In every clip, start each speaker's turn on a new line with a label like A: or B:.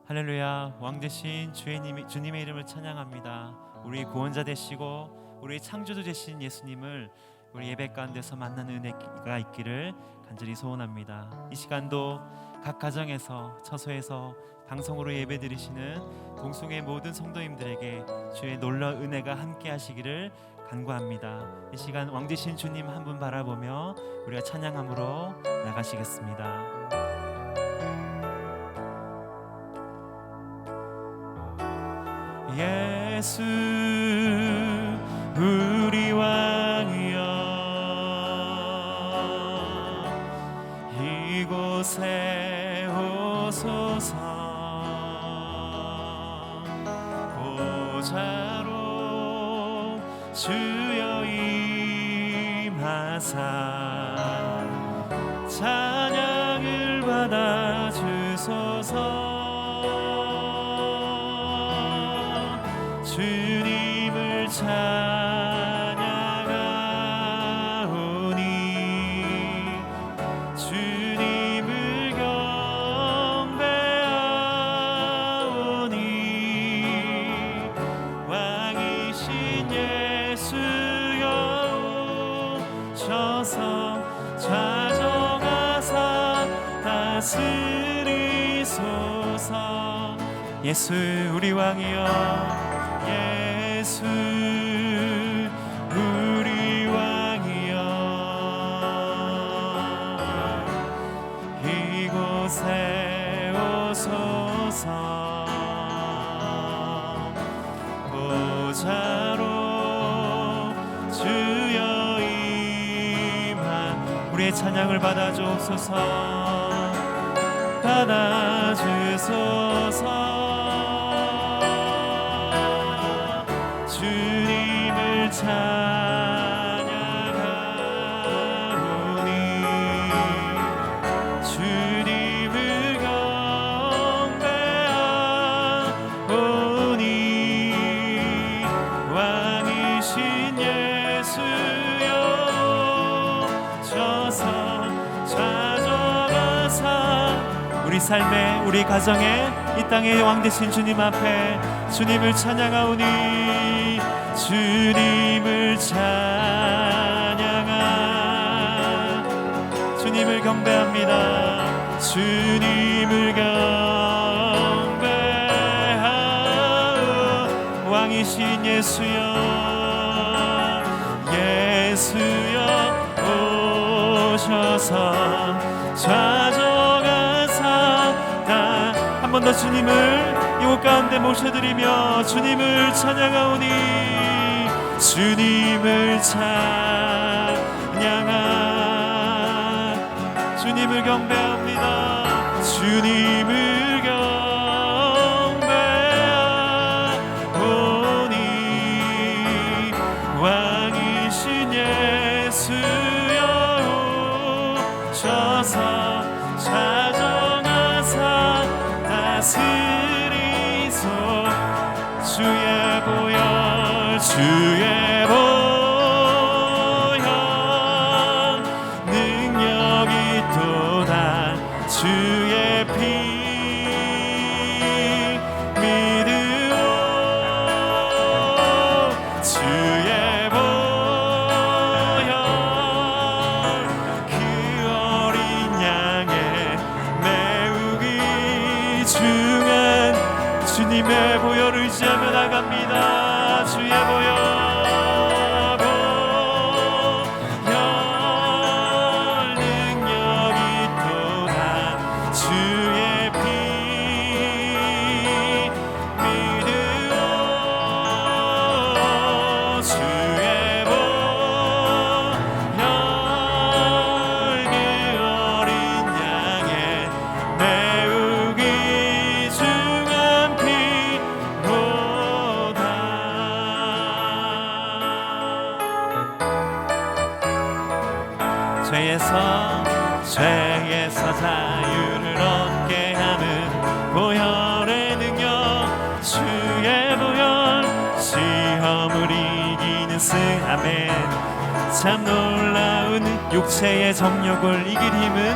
A: 할렐루야. 왕되신 주님의 이름을 찬양합니다. 우리 구원자 되시고 우리 창조주 되신 예수님을 우리 예배 가운데서 만나는 은혜가 있기를 간절히 소원합니다. 이 시간도 각 가정에서 처소에서 방송으로 예배 드리시는 동숭의 모든 성도님들에게 주의 놀라운 은혜가 함께 하시기를 간구합니다. 이 시간 왕되신 주님 한 분 바라보며 우리가 찬양함으로 나가시겠습니다. 예수 우리 왕이여, 이곳에 오소서. 보좌로 주여 임하사 찬양을 받아 주소서. 주님을 찬양하오니 주님을 경배하오니 왕이신 예수여 오셔서 좌정하사 다스리소서. 예수 우리 왕이여, 예수 우리 왕이여, 이곳에 오소서. 보좌로 주여 임한 우리의 찬양을 받아주옵소서. 받아주소서. 주님을 찬양하오니 주님을 경배하오니 왕이신 예수여 오셔서 좌정하사 우리 삶에 우리 가정에 이 땅의 왕되신 주님 앞에 주님을 찬양하오니 주님을 찬양하 주님을 경배합니다. 주님을 경배하오 왕이신 예수여, 예수여 오셔서 좌정하사 한 번 더 주님을 이곳 가운데 모셔드리며 주님을 찬양하오니 주님을 찬양하 주님을 경배합니다. 주님을 경배하오니 왕이신 예수여 오셔서 좌정하사 다스리소. 주의 보혈 주의 보혈 능력이 또다 주의 피 믿으오. 주의 보혈 그 어린 양의 매우 귀중한 주님의 보혈을 의지하며 나갑니다. 주의 보혈 능력이 또다 주의 피 믿으오. 주의 보혈 그 어린 양의 매우 귀중한 피로다. 죄에서 자유를 얻게 하는 보혈의 능력, 주의 보혈 시험을 이기는 아멘. 참 놀라운 육체의 정욕을 이길 힘은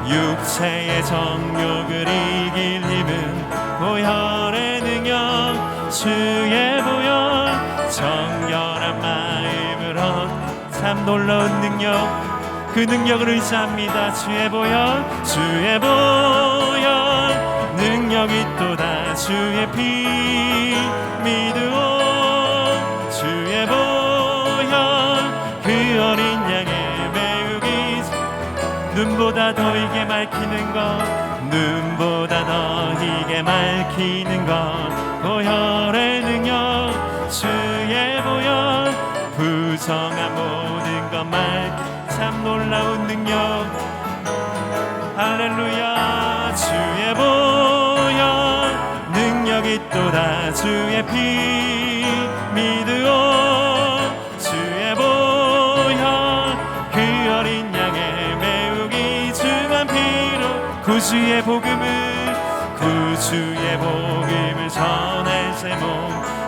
A: 육체의 정욕을 이길 힘은 보혈의 능력 주의 보혈 정결한 마음으로 참 놀라운 능력 그 능력을 의지합니다. 주의 보혈 능력이 또다 주의 피 믿으오 주의 보혈 그 어린 양의 메우기 눈보다 더 이게 밝히는 것 눈보다 더 이게 밝히는 것 보혈의 능력 주의 보혈 부정한 모든 것 참 놀라운 능력 할렐루야 주의 보혈 능력이 또다 주의 피 믿으오 주의 보혈 그 어린 양의 매우 귀중한 피로 구주의 복음을 전할 제목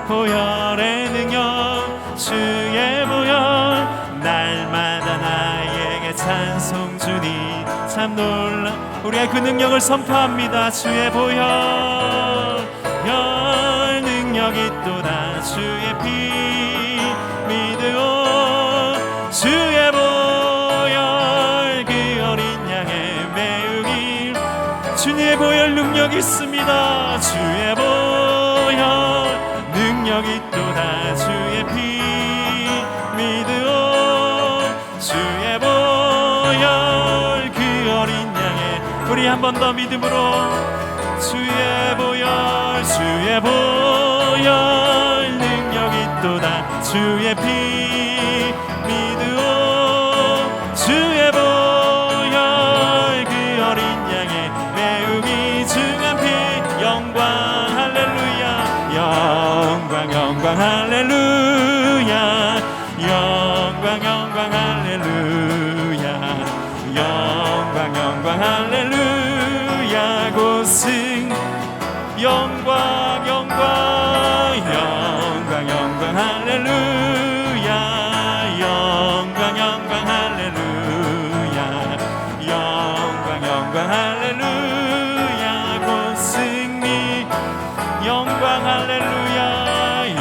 A: 보혈의 능력 주의 보혈 날마다 나에게 찬송 주니 참 놀라 우리가 그 능력을 선포합니다. 주의 보혈 능력이 또다 주의 피 믿으오 주의 보혈 그 어린 양의 메우기 주님의 보혈 능력이 있습니다. 주의 보혈 능력이 또다 주의 피 주의 보혈 그 어린 양의 우리 한 번 더 믿음으로 주의 보혈 능력이 또다 주의 피 믿으오 주의 보혈 그 어린 양의 매우 귀중한 피 영광 할렐루야 영광 할렐루야 영광 할렐루야 영광 할렐루야 고승 영광 할렐루야 영광 할렐루야 영광 할렐루야 고승리 영광 할렐루야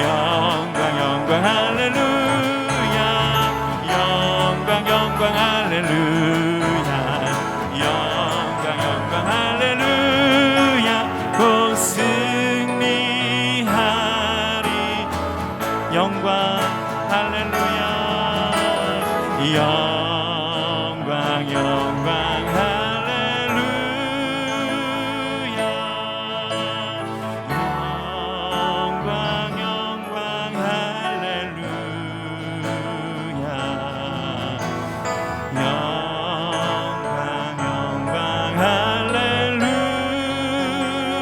A: 영광 할렐루야 영광 할렐루야 영광 할렐루야 곧 승리하리 영광 할렐루야 영광 할렐루야 영광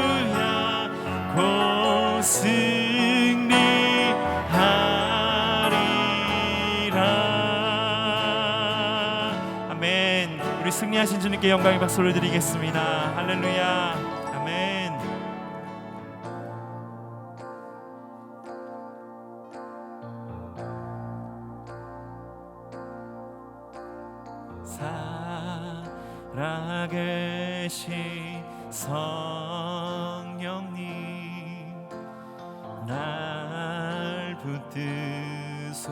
A: 할렐루야 곧 승리하리라 아멘. 우리 승리하신 주님께 영광의 박수를 드리겠습니다. 할렐루야 아멘. 살아계신 성령님 날 붙드소서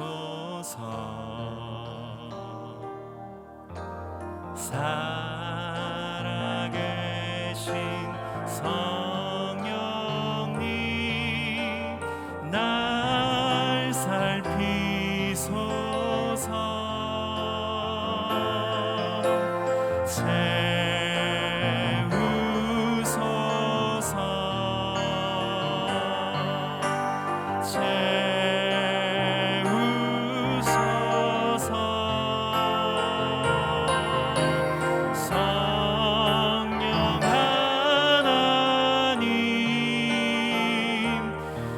A: 살아계신 성령님 날 살피소서 성령 하나님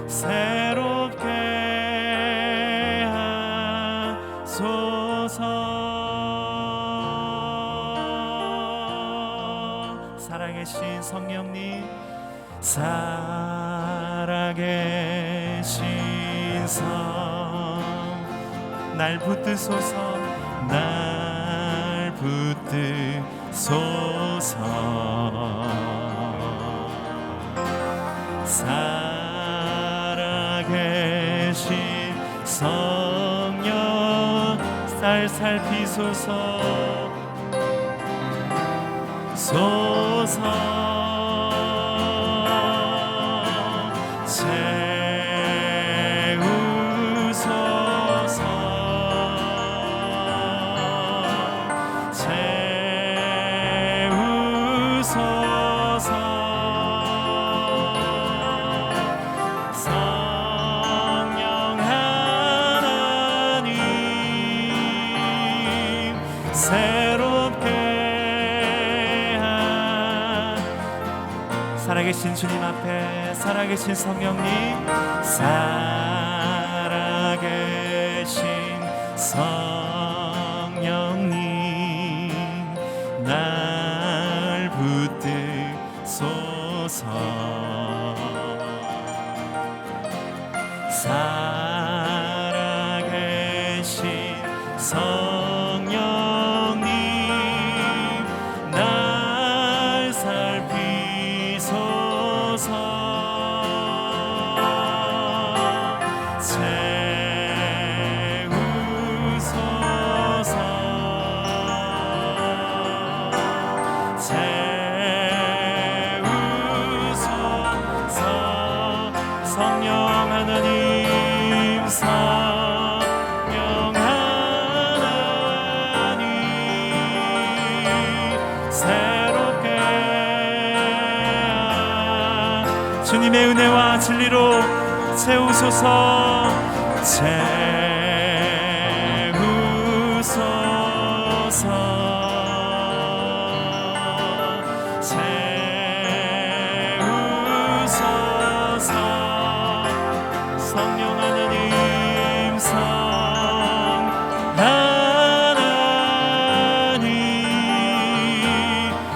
A: 새롭게 하소서 살아계신 성령님 살아계신 성 날 붙드소서 날 붙드소서 살아계신 성령 살살피소서 성령 하나님 새롭게 살아계신 주님 앞에 살아계신 성령님 살아계신 성령님 날 붙드소서 살아계신 성령님 날 살피소서 채우소서 성령 하나님 성령 하나님 새롭게 주님의 은혜와 진리로 채우소서 채우소서 성령 하나님 하나님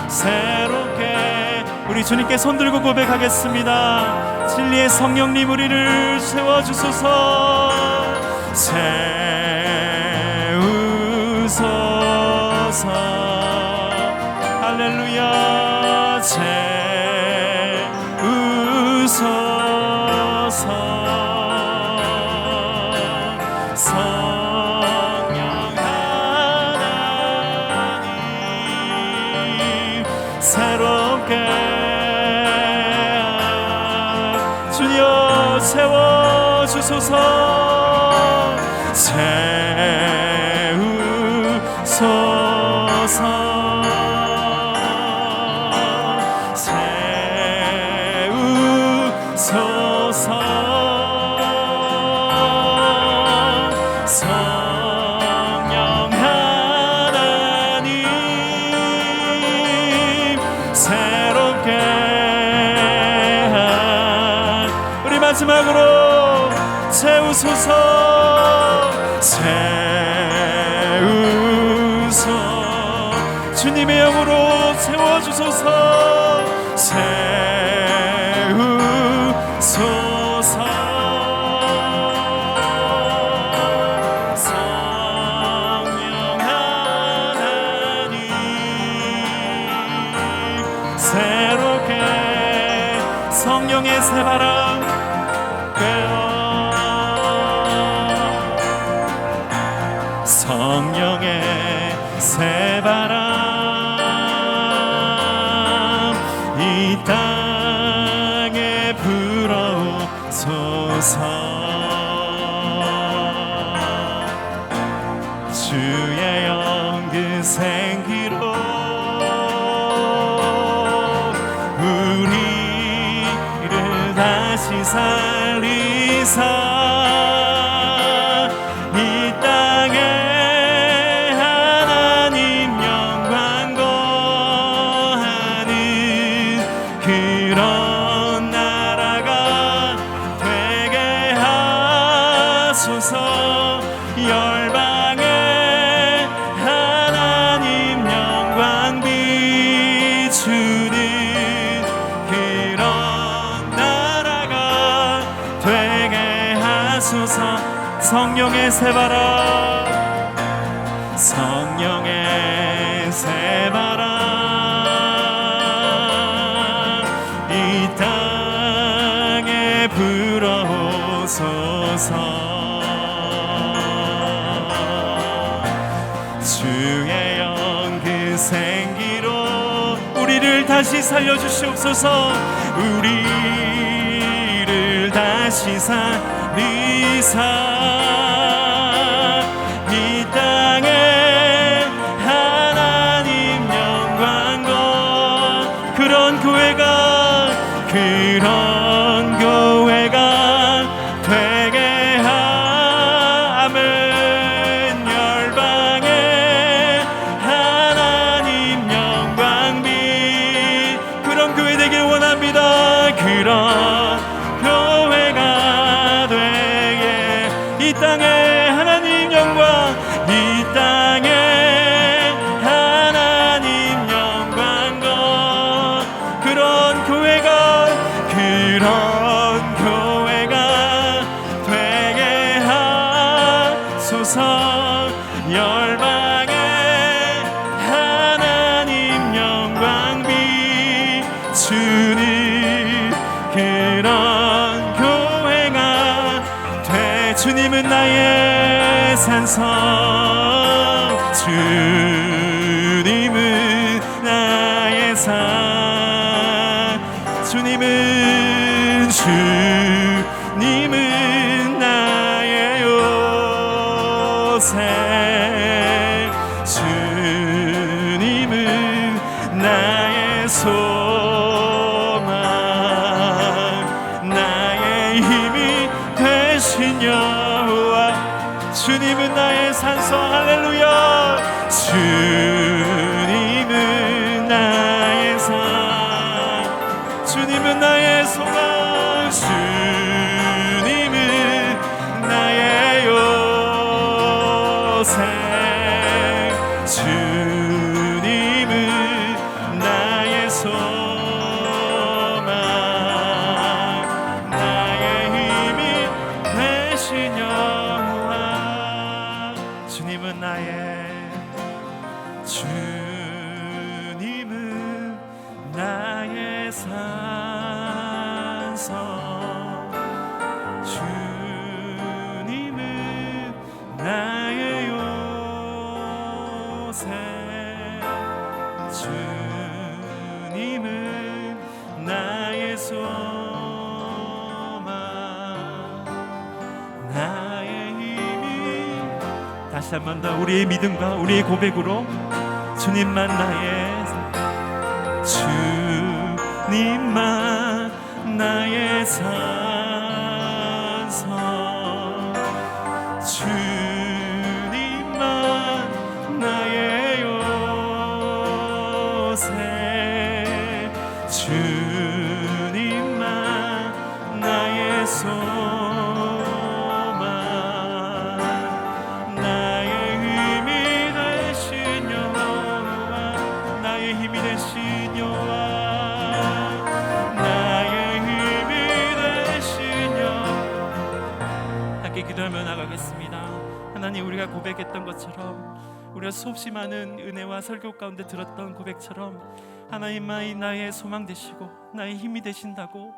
A: 새롭게 우리 주님께 손들고 고백하겠습니다. 진리의 성령님 우리를 채워주소서 채우소서 할렐루야 채우소서 성령 하나님 새롭게 주여 채워주소서 채우소서 성령 하나님 새롭게 우리 마지막으로 채우소서 채우소 주님의 영으로 채워주소서 채우소서 성령 하나님 새롭게 성령의 새바람 성령의 새바람 이 땅에 불어오소서 주의 영 그 생기로 우리를 다시 살리사 그런 나라가 되게 하소서 열방에 하나님 영광 비추는 그런 나라가 되게 하소서 성령의 새바람 성령의 새바람 이 땅에 주의 영그 생기로 우리를 다시 살려주시옵소서. 우리를 다시 살리사 이 땅에 하나님 영광과 그런 교회가 되게 하면 열방에 하나님 영광비 그런 교회 되길 원합니다. 그런 교회가 되게 이 땅에 하나님 영광 이 땅에 하나님 영광과 그런 교회가 되게 하소서. 열방에 하나님 영광비 주님 그런 교회가 돼. 주님은 나의 산성 주님은 나의 산 주님은 나의 요새 주님은 나의 소망 나의 힘이 되신 여호와 주님은 나의 산성 할렐루야. 주님은 나의 산 주님은 나의 소망 주님은 나의 요새 주님은 나의 소망 나의 힘이 되신 여호와 주님은 나의 산성 주님은 나의 요새 주님은 나의 소망 나의 힘이 다시 한 번 더 우리의 믿음과 우리의 고백으로 주님만 나의 주님만 나의 산성 주님만 나의 요새 주님만 나의 소망 나의 힘이 되신 여호와 나의 힘이 되신 여호와 기도하며 나가겠습니다. 하나님 우리가 고백했던 것처럼 우리가 수없이 많은 은혜와 설교 가운데 들었던 고백처럼 하나님만이 나의 소망 되시고 나의 힘이 되신다고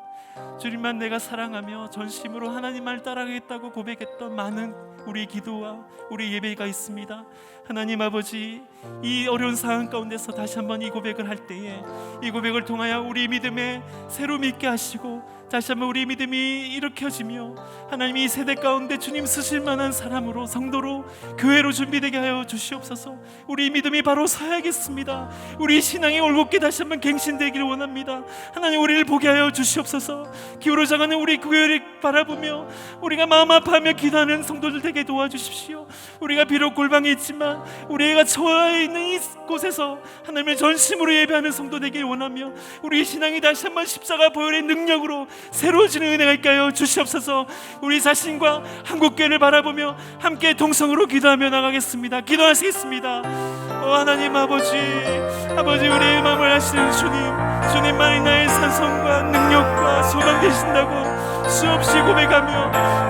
A: 주님만 내가 사랑하며 전심으로 하나님만을 따라가겠다고 고백했던 많은 우리 기도와 우리 예배가 있습니다. 하나님 아버지 이 어려운 상황 가운데서 다시 한번 이 고백을 할 때에 이 고백을 통하여 우리 믿음에 새로 믿게 하시고 다시 한번 우리 믿음이 일으켜지며 하나님이 이 세대 가운데 주님 쓰실 만한 사람으로 성도로 교회로 준비되게 하여 주시옵소서. 우리 믿음이 바로 서야겠습니다. 우리 신앙이 올곧게 다시 한번 갱신되기를 원합니다. 하나님 우리를 보게 하여 주시옵소서. 기울어져가는 우리 교회를 바라보며 우리가 마음 아파하며 기도하는 성도들 되게 도와주십시오. 우리가 비록 골방에 있지만 우리가 처해 있는 이곳에서 하나님을 전심으로 예배하는 성도 되길 원하며 우리 신앙이 다시 한번 십자가 보혈의 능력으로 새로워지는 은혜가 있게 하여 주시옵소서. 우리 자신과 한국교회를 바라보며 함께 동성으로 기도하며 나가겠습니다. 기도하시겠습니다. 하나님 아버지 우리의 마음을 아시는 주님만이 나의 산성과 능력과 소망 되신다고 수없이 고백하며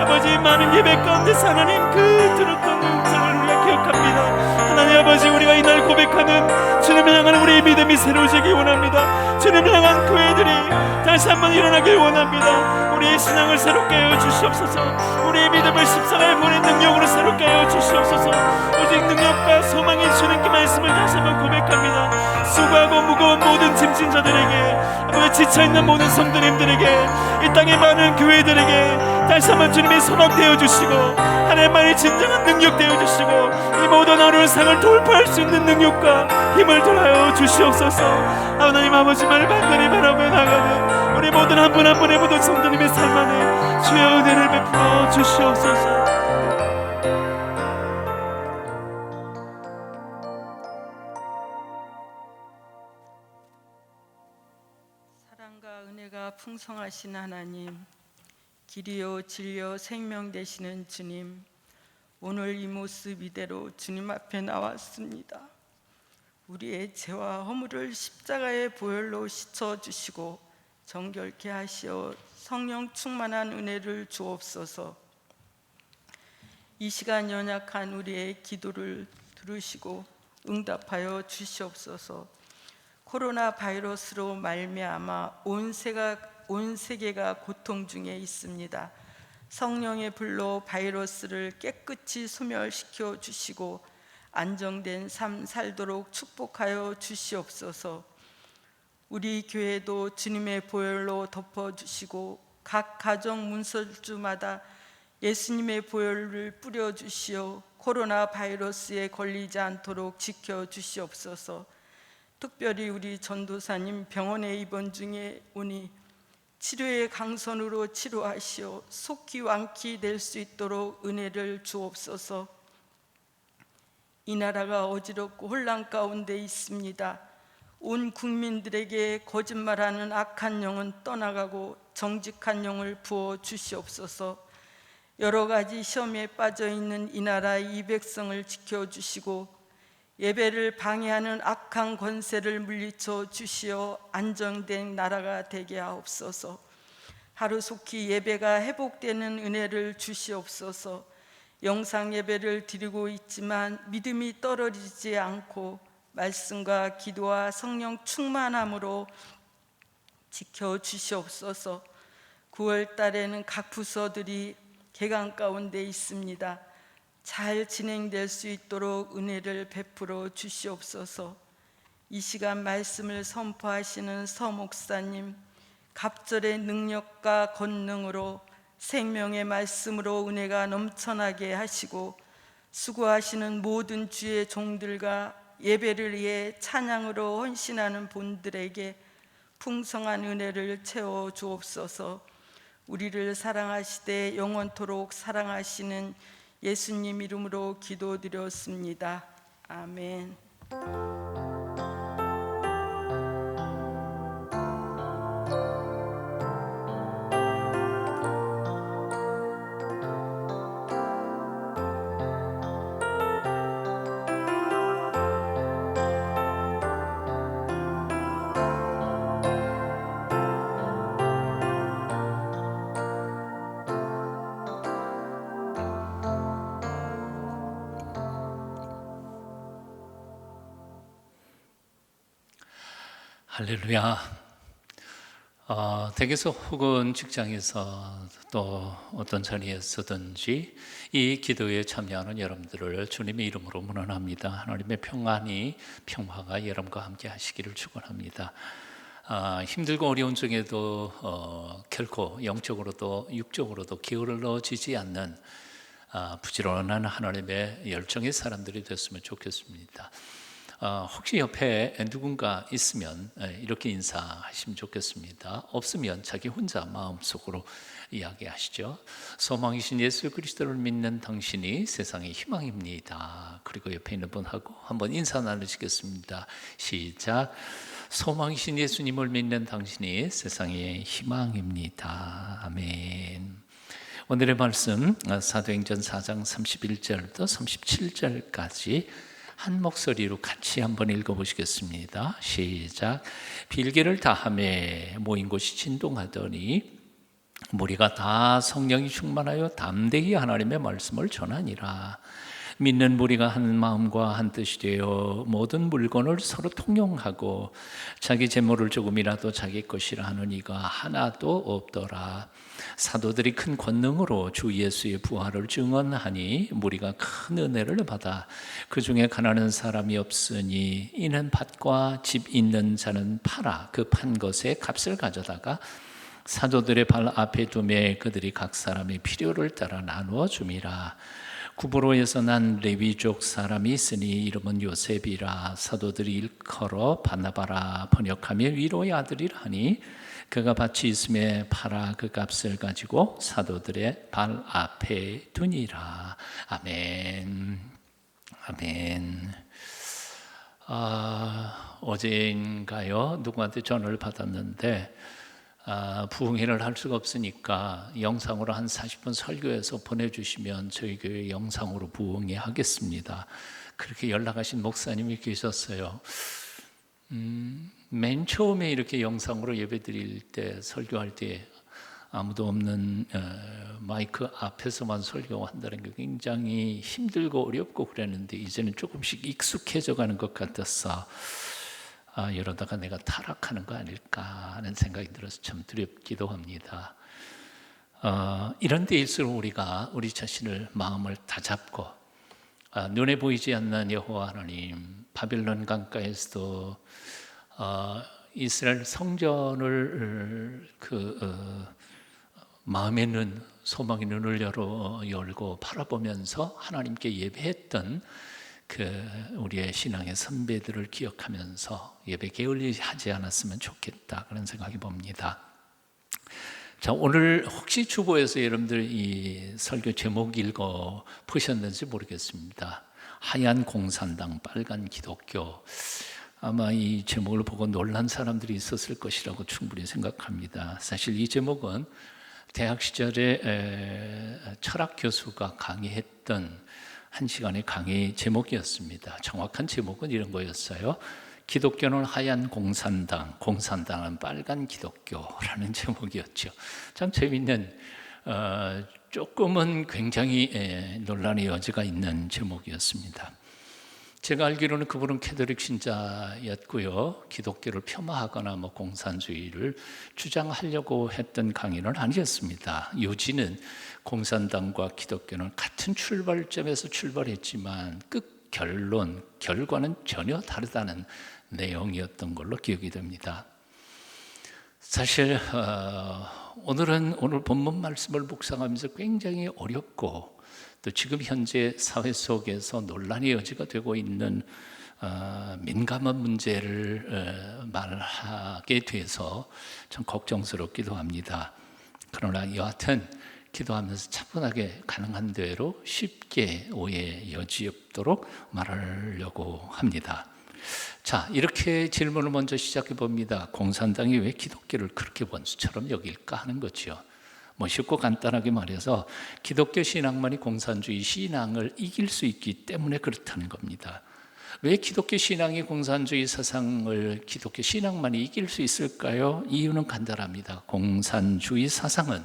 A: 아버지 많은 예배 가운데서 하나님 그 들었던 음성을 우리가 기억합니다. 하나님 아버지 우리가 이날 고백하는 주님을 향하는 우리의 믿음
B: 믿음이 새로워지기 원합니다. 주님을 향한 교회들이 다시 한번 일어나길 원합니다. 우리의 신앙을 새롭게 하여 주시옵소서. 우리의 믿음을 십자가에 보낸 능력으로 새롭게 하여 주시옵소서. 오직 능력과 소망이 주님께 말씀을 다시 한번 고백합니다. 수고하고 무거운 모든 짐진 자들에게, 지쳐있는 모든 성도님들에게, 이 땅의 많은 교회들에게 다시 한번 주님이 소망 되어주시고 하나님만이 진정한 능력 되어주시고 이 모든 어려운 상을 돌파할 수 있는 능력과 힘을 더하여 주시옵소서. 하나님 아버지만을 간절히 바라며 나가는 우리 모든 한 분 한 분의 모든 성도님의 삶 안에 주의 은혜를 베풀어 주시옵소서.
C: 사랑과 은혜가 풍성하신 하나님, 길이요 진리요 생명 되시는 주님, 오늘 이 모습 이대로 주님 앞에 나왔습니다. 우리의 죄와 허물을 십자가의 보혈로 씻어주시고 정결케 하시어 성령 충만한 은혜를 주옵소서. 이 시간 연약한 우리의 기도를 들으시고 응답하여 주시옵소서. 코로나 바이러스로 말미암아 온 세계가 고통 중에 있습니다. 성령의 불로 바이러스를 깨끗이 소멸시켜 주시고 안정된 삶 살도록 축복하여 주시옵소서. 우리 교회도 주님의 보혈로 덮어주시고 각 가정 문설주마다 예수님의 보혈을 뿌려주시어 코로나 바이러스에 걸리지 않도록 지켜주시옵소서. 특별히 우리 전도사님 병원에 입원 중에 오니 치료의 강선으로 치료하시어 속히 완쾌될 수 있도록 은혜를 주옵소서. 이 나라가 어지럽고 혼란 가운데 있습니다. 온 국민들에게 거짓말하는 악한 영은 떠나가고 정직한 영을 부어 주시옵소서. 여러 가지 시험에 빠져 있는 이 나라의 이 백성을 지켜주시고 예배를 방해하는 악한 권세를 물리쳐 주시어 안정된 나라가 되게 하옵소서. 하루속히 예배가 회복되는 은혜를 주시옵소서. 영상 예배를 드리고 있지만 믿음이 떨어지지 않고 말씀과 기도와 성령 충만함으로 지켜주시옵소서. 9월 달에는 각 부서들이 개강 가운데 있습니다. 잘 진행될 수 있도록 은혜를 베풀어 주시옵소서. 이 시간 말씀을 선포하시는 서 목사님, 갑절의 능력과 권능으로 생명의 말씀으로 은혜가 넘쳐나게 하시고 수고하시는 모든 주의 종들과 예배를 위해 찬양으로 헌신하는 분들에게 풍성한 은혜를 채워 주옵소서. 우리를 사랑하시되 영원토록 사랑하시는 예수님 이름으로 기도드렸습니다. 아멘.
D: 할렐루야. 댁에서 혹은 직장에서 또 어떤 자리에서든지 이 기도에 참여하는 여러분들을 주님의 이름으로 문안합니다. 하나님의 평화가 여러분과 함께 하시기를 축원합니다. 힘들고 어려운 중에도 결코 영적으로도 육적으로도 게을러지지 않는 부지런한 하나님의 열정의 사람들이 됐으면 좋겠습니다. 혹시 옆에 누군가 있으면 이렇게 인사하시면 좋겠습니다. 없으면 자기 혼자 마음속으로 이야기하시죠. 소망이신 예수 그리스도를 믿는 당신이 세상의 희망입니다. 그리고 옆에 있는 분하고 한번 인사 나누시겠습니다. 시작. 소망이신 예수님을 믿는 당신이 세상의 희망입니다. 아멘. 오늘의 말씀 사도행전 4장 31절부터 37절까지 한 목소리로 같이 한번 읽어보시겠습니다. 시작. 빌기를 다하매 모인 곳이 진동하더니 무리가 다 성령이 충만하여 담대히 하나님의 말씀을 전하니라. 믿는 무리가 한 마음과 한 뜻이 되어 모든 물건을 서로 통용하고 자기 재물을 조금이라도 자기 것이라 하는 이가 하나도 없더라. 사도들이 큰 권능으로 주 예수의 부활을 증언하니 무리가 큰 은혜를 받아 그 중에 가난한 사람이 없으니 이는 밭과 집 있는 자는 팔아 그 판 것의 값을 가져다가 사도들의 발 앞에 두매 그들이 각 사람의 필요를 따라 나누어 줌이라. 구브로에서 난 레위족 사람이 있으니 이름은 요셉이라. 사도들이 일컬어 바나바라 번역하며 위로의 아들이라 하니 그가 밭이 있음에 팔아 그 값을 가지고 사도들의 발 앞에 두니라. 아멘. 아멘. 어제인가요? 누구한테 전화를 받았는데 부흥회를 할 수가 없으니까 영상으로 한 40분 설교해서 보내주시면 저희 교회 영상으로 부흥회 하겠습니다. 그렇게 연락하신 목사님이 계셨어요. 맨 처음에 이렇게 영상으로 예배 드릴 때, 설교할 때 아무도 없는 마이크 앞에서만 설교한다는 게 굉장히 힘들고 어렵고 그랬는데 이제는 조금씩 익숙해져 가는 것 같아서 이러다가 내가 타락하는 거 아닐까 하는 생각이 들어서 참 두렵기도 합니다. 이런 때일수록 우리가 우리 자신을 마음을 다잡고 눈에 보이지 않는 여호와 하나님, 바빌론 강가에서도 이스라엘 성전을 마음의 눈, 소망의 눈을 열고 바라보면서 하나님께 예배했던 우리의 신앙의 선배들을 기억하면서 예배 게을리하지 않았으면 좋겠다 그런 생각이 봅니다. 자, 오늘 혹시 주보에서 여러분들 이 설교 제목 읽어 보셨는지 모르겠습니다. 하얀 공산당, 빨간 기독교. 아마 이 제목을 보고 놀란 사람들이 있었을 것이라고 충분히 생각합니다. 사실 이 제목은 대학 시절에 철학 교수가 강의했던 한 시간의 강의 제목이었습니다. 정확한 제목은 이런 거였어요. 기독교는 하얀 공산당, 공산당은 빨간 기독교라는 제목이었죠. 참 재미있는, 조금은 굉장히 논란의 여지가 있는 제목이었습니다. 제가 알기로는 그분은 캐톨릭 신자였고요. 기독교를 폄하하거나 공산주의를 주장하려고 했던 강의는 아니었습니다. 요지는 공산당과 기독교는 같은 출발점에서 출발했지만 끝 결론, 결과는 전혀 다르다는 내용이었던 걸로 기억이 됩니다. 사실 오늘 본문 말씀을 묵상하면서 굉장히 어렵고 또 지금 현재 사회 속에서 논란의 여지가 되고 있는 민감한 문제를 말하게 돼서 참 걱정스럽기도 합니다. 그러나 여하튼 기도하면서 차분하게 가능한 대로 쉽게 오해 여지 없도록 말하려고 합니다. 자, 이렇게 질문을 먼저 시작해 봅니다. 공산당이 왜 기독교를 그렇게 원수처럼 여길까 하는 거죠. 쉽고 간단하게 말해서 기독교 신앙만이 공산주의 신앙을 이길 수 있기 때문에 그렇다는 겁니다. 왜 기독교 신앙이 공산주의 사상을 기독교 신앙만이 이길 수 있을까요? 이유는 간단합니다. 공산주의 사상은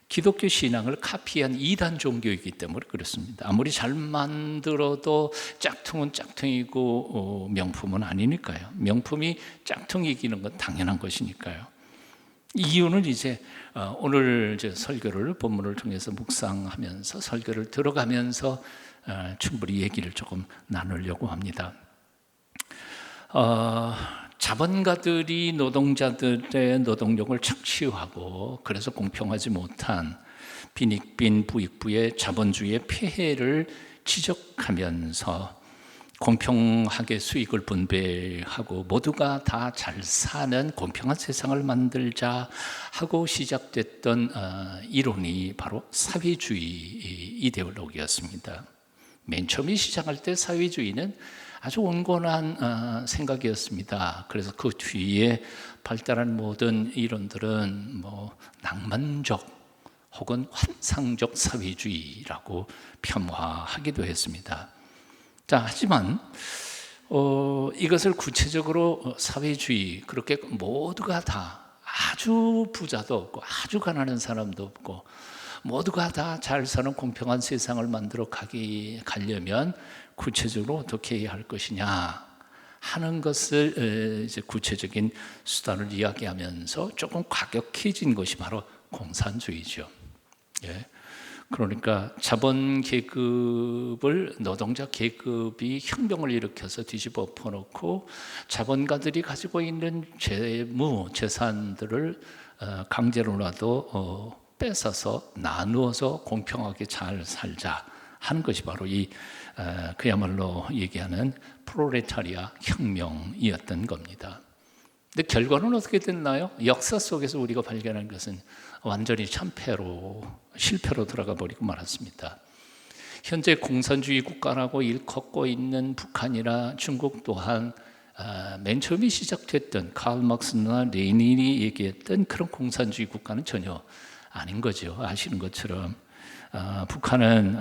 D: 기독교 신앙을 카피한 이단 종교이기 때문에 그렇습니다. 아무리 잘 만들어도 짝퉁은 짝퉁이고 명품은 아니니까요. 명품이 짝퉁이 이기는 건 당연한 것이니까요. 이유는 이제 오늘 설교를 본문을 통해서 묵상하면서 설교를 들어가면서 충분히 얘기를 조금 나누려고 합니다. 자본가들이 노동자들의 노동력을 착취하고 그래서 공평하지 못한 빈익빈 부익부의 자본주의의 폐해를 지적하면서 공평하게 수익을 분배하고 모두가 다 잘 사는 공평한 세상을 만들자 하고 시작됐던 이론이 바로 사회주의 이데올로기였습니다. 맨 처음에 시작할 때 사회주의는 아주 온건한 생각이었습니다. 그래서 그 뒤에 발달한 모든 이론들은 낭만적 혹은 환상적 사회주의라고 폄하하기도 했습니다. 자, 하지만 이것을 구체적으로 사회주의, 그렇게 모두가 다 아주 부자도 없고 아주 가난한 사람도 없고 모두가 다 잘 사는 공평한 세상을 만들어 가려면 구체적으로 어떻게 해야 할 것이냐 하는 것을 이제 구체적인 수단을 이야기하면서 조금 과격해진 것이 바로 공산주의죠. 예. 그러니까 자본 계급을 노동자 계급이 혁명을 일으켜서 뒤집어 엎어놓고 자본가들이 가지고 있는 재산들을 강제로라도 뺏어서 나누어서 공평하게 잘 살자 하는 것이 바로 이 그야말로 얘기하는 프롤레타리아 혁명이었던 겁니다. 근데 결과는 어떻게 됐나요? 역사 속에서 우리가 발견한 것은 완전히 실패로 들어가 버리고 말았습니다. 현재 공산주의 국가라고 일컫고 있는 북한이나 중국 또한 맨 처음에 시작됐던 칼 막스나 레닌이 얘기했던 그런 공산주의 국가는 전혀 아닌 거죠. 아시는 것처럼 북한은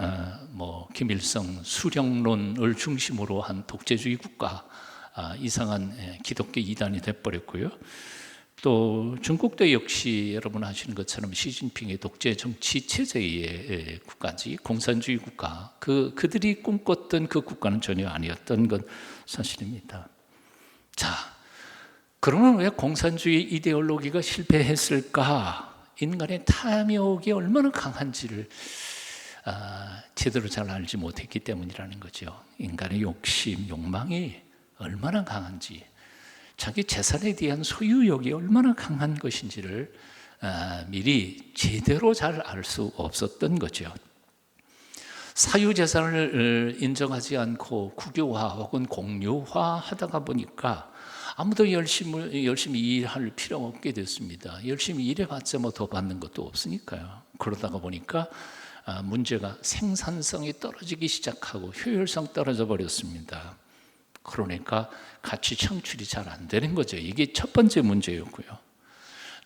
D: 김일성 수령론을 중심으로 한 독재주의 국가, 이상한 기독교 이단이 돼버렸고요. 또 중국도 역시 여러분 아시는 것처럼 시진핑의 독재 정치 체제의 국가지, 공산주의 국가, 그들이 꿈꿨던 그 국가는 전혀 아니었던 건 사실입니다. 자, 그러면 왜 공산주의 이데올로기가 실패했을까? 인간의 탐욕이 얼마나 강한지를 제대로 잘 알지 못했기 때문이라는 거죠. 인간의 욕심, 욕망이 얼마나 강한지, 자기 재산에 대한 소유욕이 얼마나 강한 것인지를 미리 제대로 잘 알 수 없었던 거죠. 사유재산을 인정하지 않고 국유화 혹은 공유화 하다가 보니까 아무도 열심히 일할 필요가 없게 됐습니다. 열심히 일해봤자 뭐 더 받는 것도 없으니까요. 그러다가 보니까 문제가 생산성이 떨어지기 시작하고 효율성 떨어져 버렸습니다. 그러니까 가치 창출이 잘 안 되는 거죠. 이게 첫 번째 문제였고요.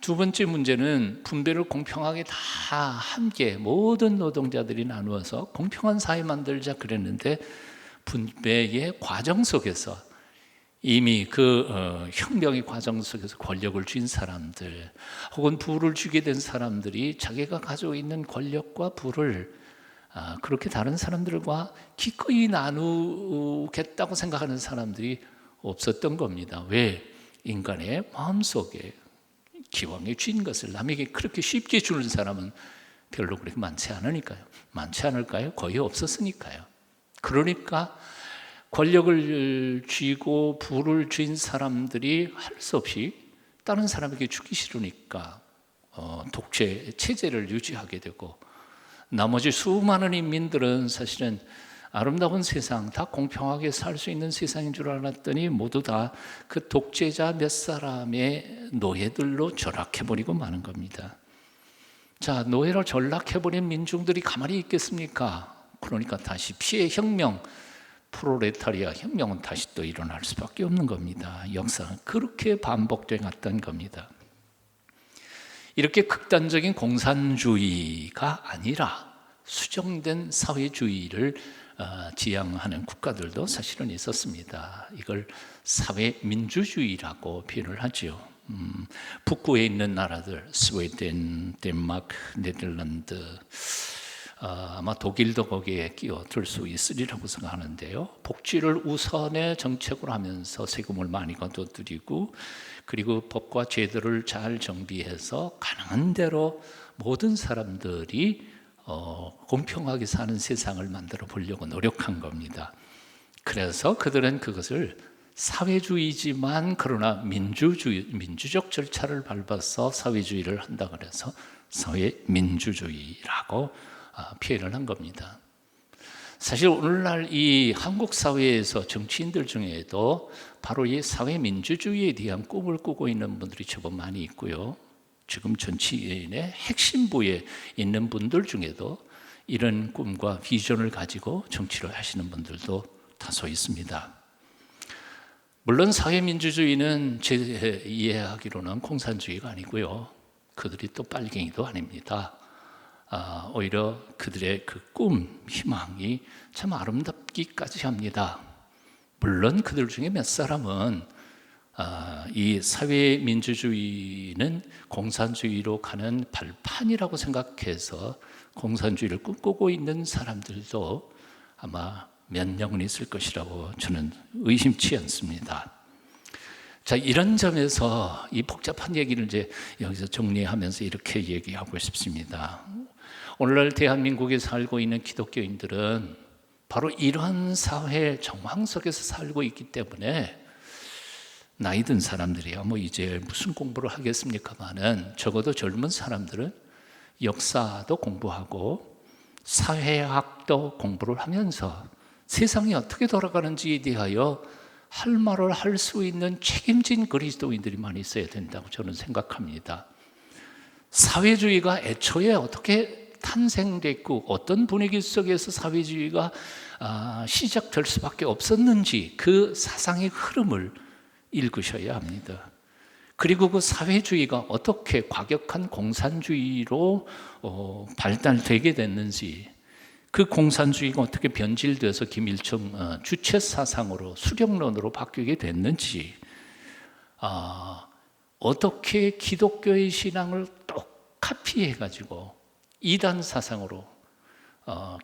D: 두 번째 문제는 분배를 공평하게 다 함께 모든 노동자들이 나누어서 공평한 사회 만들자 그랬는데 분배의 과정 속에서 이미 혁명의 과정 속에서 권력을 쥔 사람들 혹은 부를 쥐게 된 사람들이 자기가 가지고 있는 권력과 부를 그렇게 다른 사람들과 기꺼이 나누겠다고 생각하는 사람들이 없었던 겁니다. 왜? 인간의 마음속에 기왕에 쥔 것을 남에게 그렇게 쉽게 주는 사람은 별로 그렇게 많지 않으니까요. 많지 않을까요? 거의 없었으니까요. 그러니까 권력을 쥐고 부를 쥔 사람들이 할 수 없이 다른 사람에게 주기 싫으니까 독재 체제를 유지하게 되고, 나머지 수많은 인민들은 사실은 아름다운 세상, 다 공평하게 살 수 있는 세상인 줄 알았더니 모두 다 그 독재자 몇 사람의 노예들로 전락해버리고 마는 겁니다. 자, 노예로 전락해버린 민중들이 가만히 있겠습니까? 그러니까 다시 피해 혁명, 프롤레타리아 혁명은 다시 또 일어날 수밖에 없는 겁니다. 역사는 그렇게 반복돼 갔던 겁니다. 이렇게 극단적인 공산주의가 아니라 수정된 사회주의를 지향하는 국가들도 사실은 있었습니다. 이걸 사회민주주의라고 표현을 하죠. 북부에 있는 나라들, 스웨덴, 덴마크, 네덜란드, 아마 독일도 거기에 끼어들 수 있으리라고 생각하는데요. 복지를 우선의 정책으로 하면서 세금을 많이 거둬들이고, 그리고 법과 제도를 잘 정비해서 가능한 대로 모든 사람들이 공평하게 사는 세상을 만들어 보려고 노력한 겁니다. 그래서 그들은 그것을 사회주의지만 그러나 민주적 절차를 밟아서 사회주의를 한다 그래서 사회민주주의라고 표현을 한 겁니다. 사실 오늘날 이 한국 사회에서 정치인들 중에도 바로 이 사회민주주의에 대한 꿈을 꾸고 있는 분들이 제법 많이 있고요. 지금 정치인의 핵심부에 있는 분들 중에도 이런 꿈과 비전을 가지고 정치를 하시는 분들도 다소 있습니다. 물론 사회민주주의는 제 이해하기로는 공산주의가 아니고요. 그들이 또 빨갱이도 아닙니다. 오히려 그들의 그 꿈, 희망이 참 아름답기까지 합니다. 물론 그들 중에 몇 사람은 이 사회민주주의는 공산주의로 가는 발판이라고 생각해서 공산주의를 꿈꾸고 있는 사람들도 아마 몇 명은 있을 것이라고 저는 의심치 않습니다. 자, 이런 점에서 이 복잡한 얘기를 이제 여기서 정리하면서 이렇게 얘기하고 싶습니다. 오늘날 대한민국에 살고 있는 기독교인들은 바로 이러한 사회 정황 속에서 살고 있기 때문에 나이 든 사람들이야 뭐 이제 무슨 공부를 하겠습니까마는 적어도 젊은 사람들은 역사도 공부하고 사회학도 공부를 하면서 세상이 어떻게 돌아가는지에 대하여 할 말을 할 수 있는 책임진 그리스도인들이 많이 있어야 된다고 저는 생각합니다. 사회주의가 애초에 어떻게 탄생됐고 어떤 분위기 속에서 사회주의가 시작될 수밖에 없었는지 그 사상의 흐름을 읽으셔야 합니다. 그리고 그 사회주의가 어떻게 과격한 공산주의로 발달되게 됐는지, 그 공산주의가 어떻게 변질돼서 김일성 주체 사상으로 수령론으로 바뀌게 됐는지, 어떻게 기독교의 신앙을 똑카피해가지고 이단 사상으로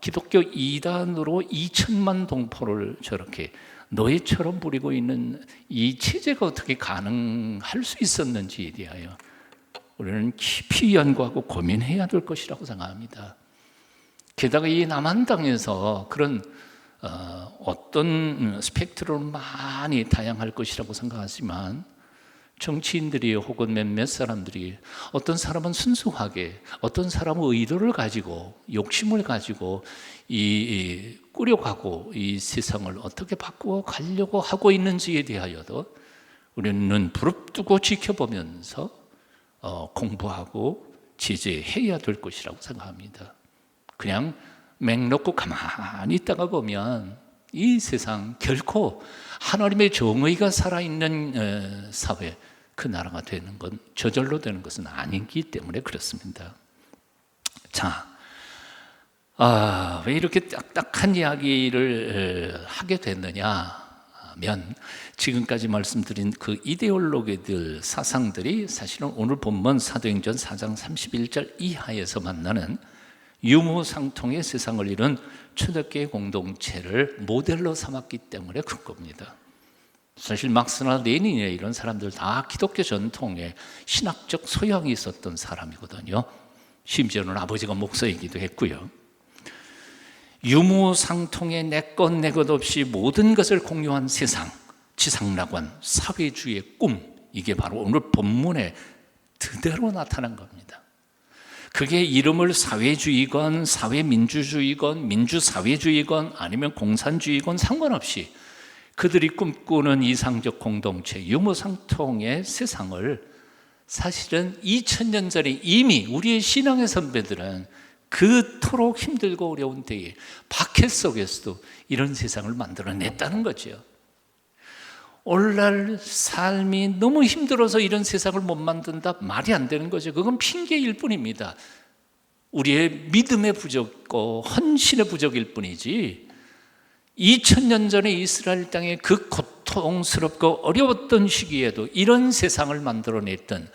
D: 기독교 이단으로 2천만 동포를 저렇게 노예처럼 부리고 있는 이 체제가 어떻게 가능할 수 있었는지에 대하여 우리는 깊이 연구하고 고민해야 될 것이라고 생각합니다. 게다가 이 남한 땅에서 그런 어떤 스펙트럼은 많이 다양할 것이라고 생각하지만 정치인들이 혹은 몇몇 사람들이 어떤 사람은 순수하게 어떤 사람은 의도를 가지고 욕심을 가지고 꾸려가고 이 세상을 어떻게 바꾸어 가려고 하고 있는지에 대하여도 우리는 부릅뜨고 지켜보면서 공부하고 지지해야 될 것이라고 생각합니다. 그냥 맹 놓고 가만히 있다가 보면 이 세상 결코 하나님의 정의가 살아있는 사회, 그 나라가 되는 건 저절로 되는 것은 아니기 때문에 그렇습니다. 자, 왜 이렇게 딱딱한 이야기를 하게 됐느냐 하면 지금까지 말씀드린 그 이데올로기들, 사상들이 사실은 오늘 본문 사도행전 4장 31절 이하에서 만나는 유무상통의 세상을 이룬 초대교회 공동체를 모델로 삼았기 때문에 그런 겁니다. 사실 막스나 레닌이나 이런 사람들 다 기독교 전통에 신학적 소양이 있었던 사람이거든요. 심지어는 아버지가 목사이기도 했고요. 유무상통의 내 것 내 것 없이 모든 것을 공유한 세상, 지상낙원, 사회주의의 꿈, 이게 바로 오늘 본문에 그대로 나타난 겁니다. 그게 이름을 사회주의건 사회민주주의건 민주사회주의건 아니면 공산주의건 상관없이 그들이 꿈꾸는 이상적 공동체 유무상통의 세상을 사실은 2000년 전에 이미 우리의 신앙의 선배들은 그토록 힘들고 어려운 때에 박해 속에서도 이런 세상을 만들어냈다는 거죠. 오늘날 삶이 너무 힘들어서 이런 세상을 못 만든다? 말이 안 되는 거죠. 그건 핑계일 뿐입니다. 우리의 믿음의 부족과 헌신의 부족일 뿐이지 2000년 전에 이스라엘 땅의 그 고통스럽고 어려웠던 시기에도 이런 세상을 만들어냈던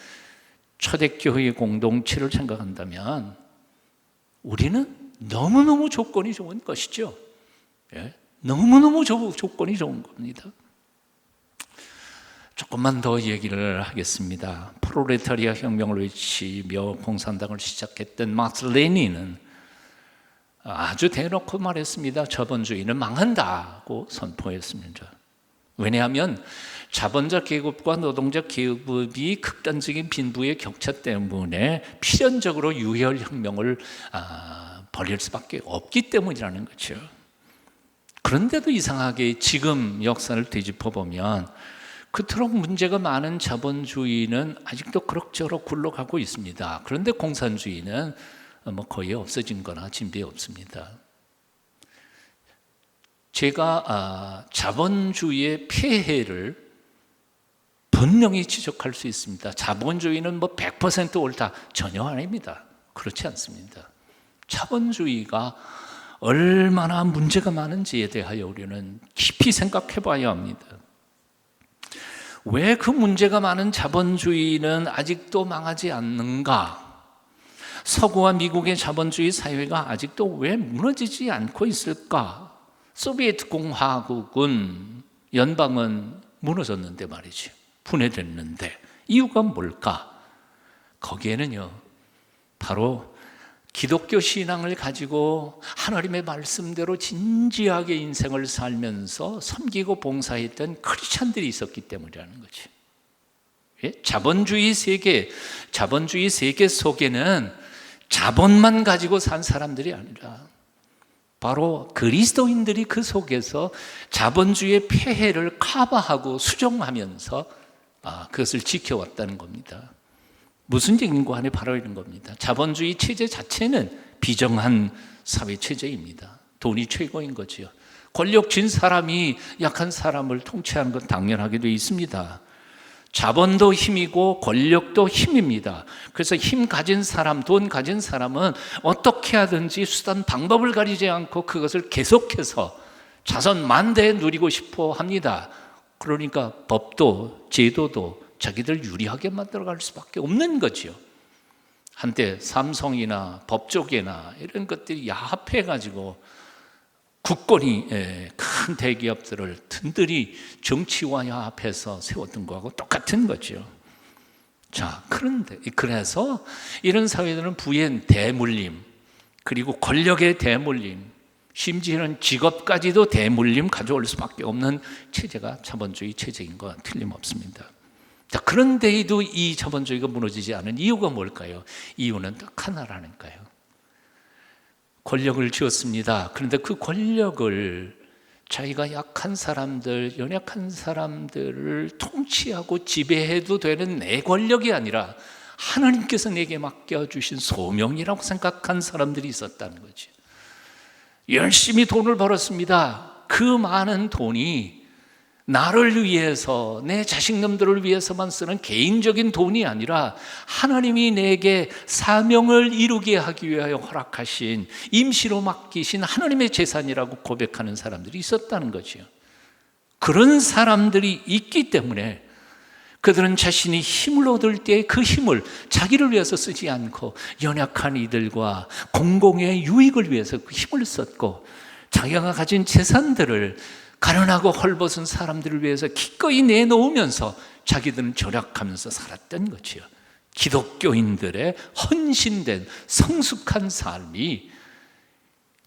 D: 초대교회의 공동체를 생각한다면 우리는 너무너무 조건이 좋은 것이죠. 너무너무 조건이 좋은 겁니다. 조금만 더 얘기를 하겠습니다. 프롤레타리아 혁명을 외치며 공산당을 시작했던 막스 레닌은 아주 대놓고 말했습니다. 자본주의는 망한다고 선포했습니다. 왜냐하면 자본자 계급과 노동자 계급이 극단적인 빈부의 격차 때문에 필연적으로 유혈혁명을 벌일 수밖에 없기 때문이라는 거죠. 그런데도 이상하게 지금 역사를 되짚어보면 그토록 문제가 많은 자본주의는 아직도 그럭저럭 굴러가고 있습니다. 그런데 공산주의는 거의 없어진 거나 진배 없습니다. 제가 자본주의의 폐해를 분명히 지적할 수 있습니다. 자본주의는 100% 옳다. 전혀 아닙니다. 그렇지 않습니다. 자본주의가 얼마나 문제가 많은지에 대하여 우리는 깊이 생각해 봐야 합니다. 왜 그 문제가 많은 자본주의는 아직도 망하지 않는가? 서구와 미국의 자본주의 사회가 아직도 왜 무너지지 않고 있을까? 소비에트 공화국은 연방은 무너졌는데 말이죠. 분해됐는데 이유가 뭘까? 거기에는요, 바로 기독교 신앙을 가지고 하나님의 말씀대로 진지하게 인생을 살면서 섬기고 봉사했던 크리스찬들이 있었기 때문이라는 거죠. 자본주의 세계 속에는 자본만 가지고 산 사람들이 아니라 바로 그리스도인들이 그 속에서 자본주의의 폐해를 커버하고 수정하면서 그것을 지켜왔다는 겁니다. 무슨 얘기인가 하니 바로 이런 겁니다. 자본주의 체제 자체는 비정한 사회 체제입니다. 돈이 최고인 거지요. 권력 쥔 사람이 약한 사람을 통치하는 건 당연하게 되어 있습니다. 자본도 힘이고 권력도 힘입니다. 그래서 힘 가진 사람, 돈 가진 사람은 어떻게 하든지 수단 방법을 가리지 않고 그것을 계속해서 자선 만대에 누리고 싶어 합니다. 그러니까 법도 제도도 자기들 유리하게 만들어갈 수밖에 없는 거죠. 한때 삼성이나 법조계나 이런 것들이 야합해가지고 국권이 큰 대기업들을 든든히 정치와 야합해서 세웠던 거하고 똑같은 거죠. 자, 그런데 그래서 이런 사회들은 부의 대물림, 그리고 권력의 대물림, 심지어는 직업까지도 대물림 가져올 수밖에 없는 체제가 자본주의 체제인 건 틀림없습니다. 자, 그런데도 이 자본주의가 무너지지 않은 이유가 뭘까요? 이유는 딱 하나라니까요. 권력을 쥐었습니다. 그런데 그 권력을 자기가 약한 사람들, 연약한 사람들을 통치하고 지배해도 되는 내 권력이 아니라 하나님께서 내게 맡겨주신 소명이라고 생각한 사람들이 있었다는 거죠. 열심히 돈을 벌었습니다. 그 많은 돈이 나를 위해서, 내 자식놈들을 위해서만 쓰는 개인적인 돈이 아니라 하나님이 내게 사명을 이루게 하기 위하여 허락하신, 임시로 맡기신 하나님의 재산이라고 고백하는 사람들이 있었다는 거죠. 그런 사람들이 있기 때문에 그들은 자신이 힘을 얻을 때 그 힘을 자기를 위해서 쓰지 않고 연약한 이들과 공공의 유익을 위해서 그 힘을 썼고, 자기가 가진 재산들을 가난하고 헐벗은 사람들을 위해서 기꺼이 내놓으면서 자기들은 절약하면서 살았던 거지요. 기독교인들의 헌신된 성숙한 삶이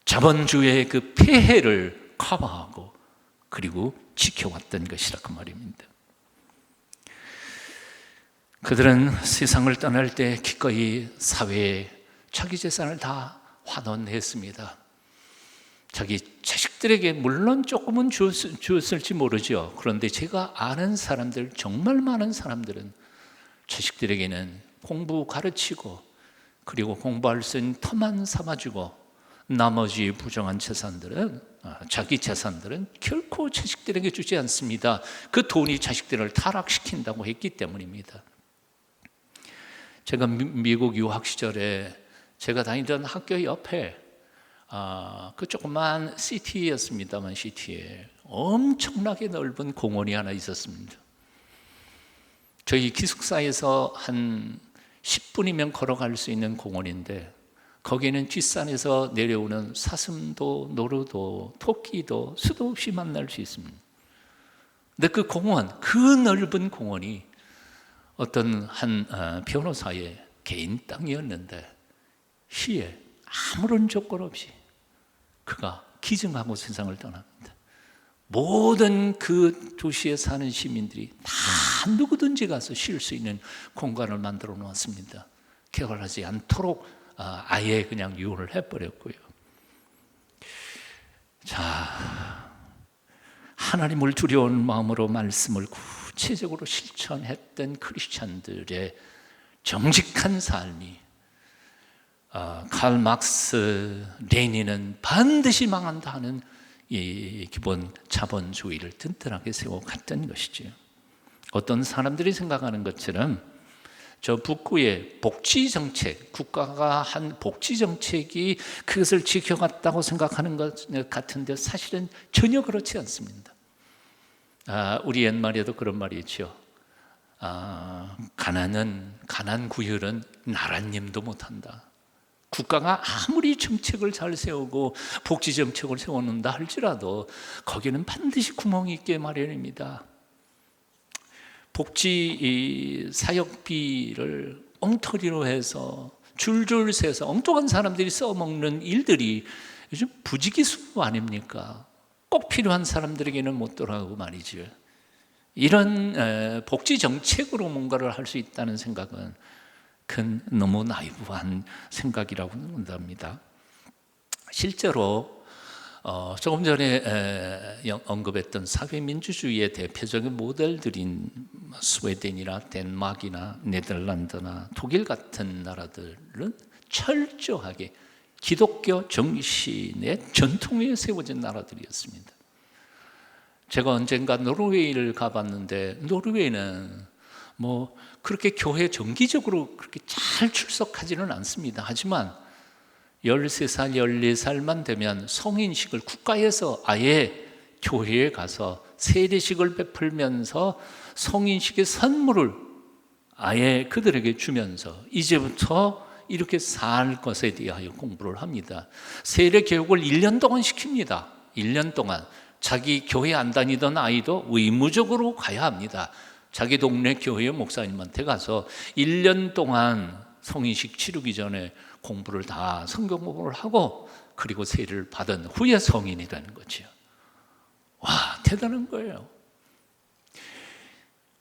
D: 자본주의의 그 폐해를 커버하고 그리고 지켜왔던 것이라 그 말입니다. 그들은 세상을 떠날 때 기꺼이 사회에 자기 재산을 다 환원했습니다. 자기 자식들에게 물론 조금은 주었을지 모르죠. 그런데 제가 아는 사람들, 정말 많은 사람들은 자식들에게는 공부 가르치고 그리고 공부할 수 있는 터만 삼아주고 나머지 부정한 재산들은, 자기 재산들은 결코 자식들에게 주지 않습니다. 그 돈이 자식들을 타락시킨다고 했기 때문입니다. 제가 미국 유학 시절에 제가 다니던 학교 옆에 그 조그만 시티였습니다만, 시티에 엄청나게 넓은 공원이 하나 있었습니다. 저희 기숙사에서 한 10분이면 걸어갈 수 있는 공원인데, 거기는 뒷산에서 내려오는 사슴도, 노루도, 토끼도 수도 없이 만날 수 있습니다. 근데 그 공원, 그 넓은 공원이 어떤 한 변호사의 개인 땅이었는데, 시에 아무런 조건 없이 그가 기증하고 세상을 떠납니다. 모든 그 도시에 사는 시민들이 다 누구든지 가서 쉴 수 있는 공간을 만들어 놓았습니다. 개발하지 않도록 아예 그냥 유언을 해버렸고요. 자, 하나님을 두려운 마음으로 말씀을 구체적으로 실천했던 크리스찬들의 정직한 삶이, 칼 막스, 레닌은 반드시 망한다 하는 이 기본 자본주의를 튼튼하게 세워갔던 것이죠. 어떤 사람들이 생각하는 것처럼 저 북구의 복지정책, 국가가 한 복지정책이 그것을 지켜갔다고 생각하는 것 같은데 사실은 전혀 그렇지 않습니다. 우리 옛말에도 그런 말이 있죠. 가난 구혈은 나라님도 못한다. 국가가 아무리 정책을 잘 세우고 복지 정책을 세워놓는다 할지라도 거기는 반드시 구멍이 있게 마련입니다. 복지 사역비를 엉터리로 해서 줄줄 세서 엉뚱한 사람들이 써먹는 일들이 요즘 부지기수 아닙니까? 꼭 필요한 사람들에게는 못 돌아가고 말이죠. 이런 복지 정책으로 뭔가를 할 수 있다는 생각은 너무 나이브한 생각이라고 본답니다. 실제로 조금 전에 언급했던 사회민주주의의 대표적인 모델들인 스웨덴이나 덴마크나 네덜란드나 독일 같은 나라들은 철저하게 기독교 정신의 전통 위에 세워진 나라들이었습니다. 제가 언젠가 노르웨이를 가봤는데 노르웨이는 뭐 그렇게 교회 정기적으로 그렇게 잘 출석하지는 않습니다. 하지만 13살, 14살만 되면 성인식을 국가에서 아예 교회에 가서 세례식을 베풀면서 성인식의 선물을 아예 그들에게 주면서 이제부터 이렇게 살 것에 대하여 공부를 합니다. 세례 교육을 1년 동안 시킵니다. 1년 동안 자기 교회 안 다니던 아이도 의무적으로 가야 합니다. 자기 동네 교회 목사님한테 가서 1년 동안 성인식 치르기 전에 공부를 다 성경 공부를 하고 그리고 세례를 받은 후에 성인이 되는 거죠. 와, 대단한 거예요.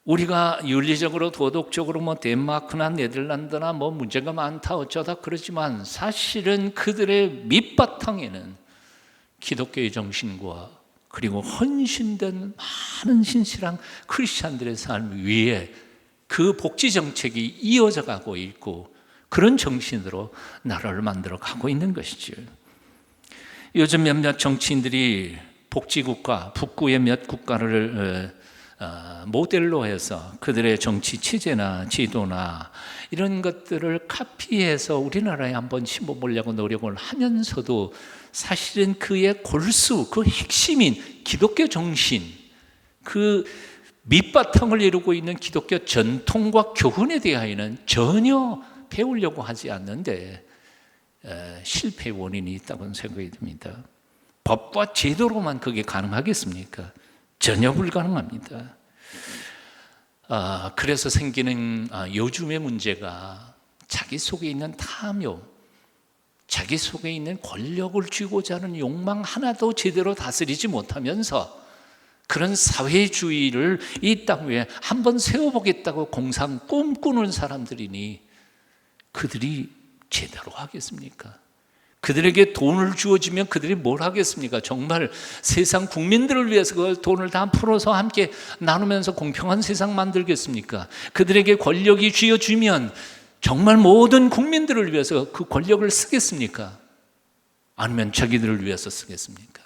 D: 우리가 윤리적으로 도덕적으로 뭐 덴마크나 네덜란드나 뭐 문제가 많다 어쩌다 그러지만 사실은 그들의 밑바탕에는 기독교의 정신과 그리고 헌신된 많은 신실한 크리스찬들의 삶 위에 그 복지 정책이 이어져 가고 있고 그런 정신으로 나라를 만들어 가고 있는 것이죠. 요즘 몇몇 정치인들이 복지국가, 북구의 몇 국가를 모델로 해서 그들의 정치 체제나 지도나 이런 것들을 카피해서 우리나라에 한번 심어보려고 노력을 하면서도 사실은 그의 골수, 그 핵심인 기독교 정신, 그 밑바탕을 이루고 있는 기독교 전통과 교훈에 대하여는 전혀 배우려고 하지 않는데 실패의 원인이 있다고 생각이 듭니다. 법과 제도로만 그게 가능하겠습니까? 전혀 불가능합니다. 그래서 생기는 요즘의 문제가 자기 속에 있는 탐욕, 자기 속에 있는 권력을 쥐고자 하는 욕망 하나도 제대로 다스리지 못하면서 그런 사회주의를 이 땅 위에 한번 세워보겠다고 공상 꿈꾸는 사람들이니 그들이 제대로 하겠습니까? 그들에게 돈을 주어지면 그들이 뭘 하겠습니까? 정말 세상 국민들을 위해서 그 돈을 다 풀어서 함께 나누면서 공평한 세상 만들겠습니까? 그들에게 권력이 쥐어지면 정말 모든 국민들을 위해서 그 권력을 쓰겠습니까? 아니면 자기들을 위해서 쓰겠습니까?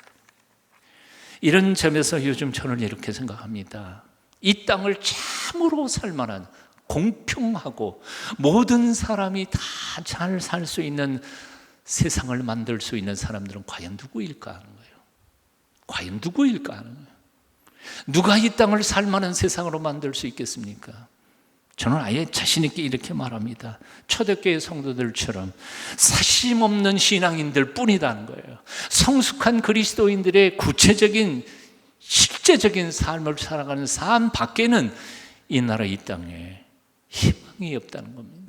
D: 이런 점에서 요즘 저는 이렇게 생각합니다. 이 땅을 참으로 살만한 공평하고 모든 사람이 다 잘 살 수 있는 세상을 만들 수 있는 사람들은 과연 누구일까 하는 거예요. 과연 누구일까 하는 거예요. 누가 이 땅을 살만한 세상으로 만들 수 있겠습니까? 저는 아예 자신 있게 이렇게 말합니다. 초대교회 성도들처럼 사심 없는 신앙인들 뿐이라는 거예요. 성숙한 그리스도인들의 구체적인 실제적인 삶을 살아가는 삶 밖에는 이 나라 이 땅에 희망이 없다는 겁니다.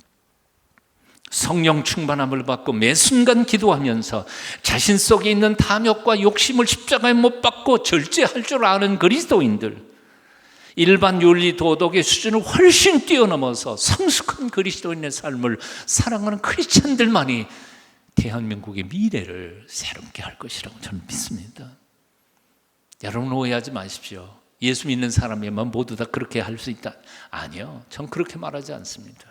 D: 성령 충만함을 받고 매 순간 기도하면서 자신 속에 있는 탐욕과 욕심을 십자가에 못 박고 절제할 줄 아는 그리스도인들, 일반 윤리 도덕의 수준을 훨씬 뛰어넘어서 성숙한 그리스도인의 삶을 사랑하는 크리스찬들만이 대한민국의 미래를 새롭게 할 것이라고 저는 믿습니다. 여러분 오해하지 마십시오. 예수 믿는 사람이면 모두 다 그렇게 할 수 있다. 아니요, 전 그렇게 말하지 않습니다.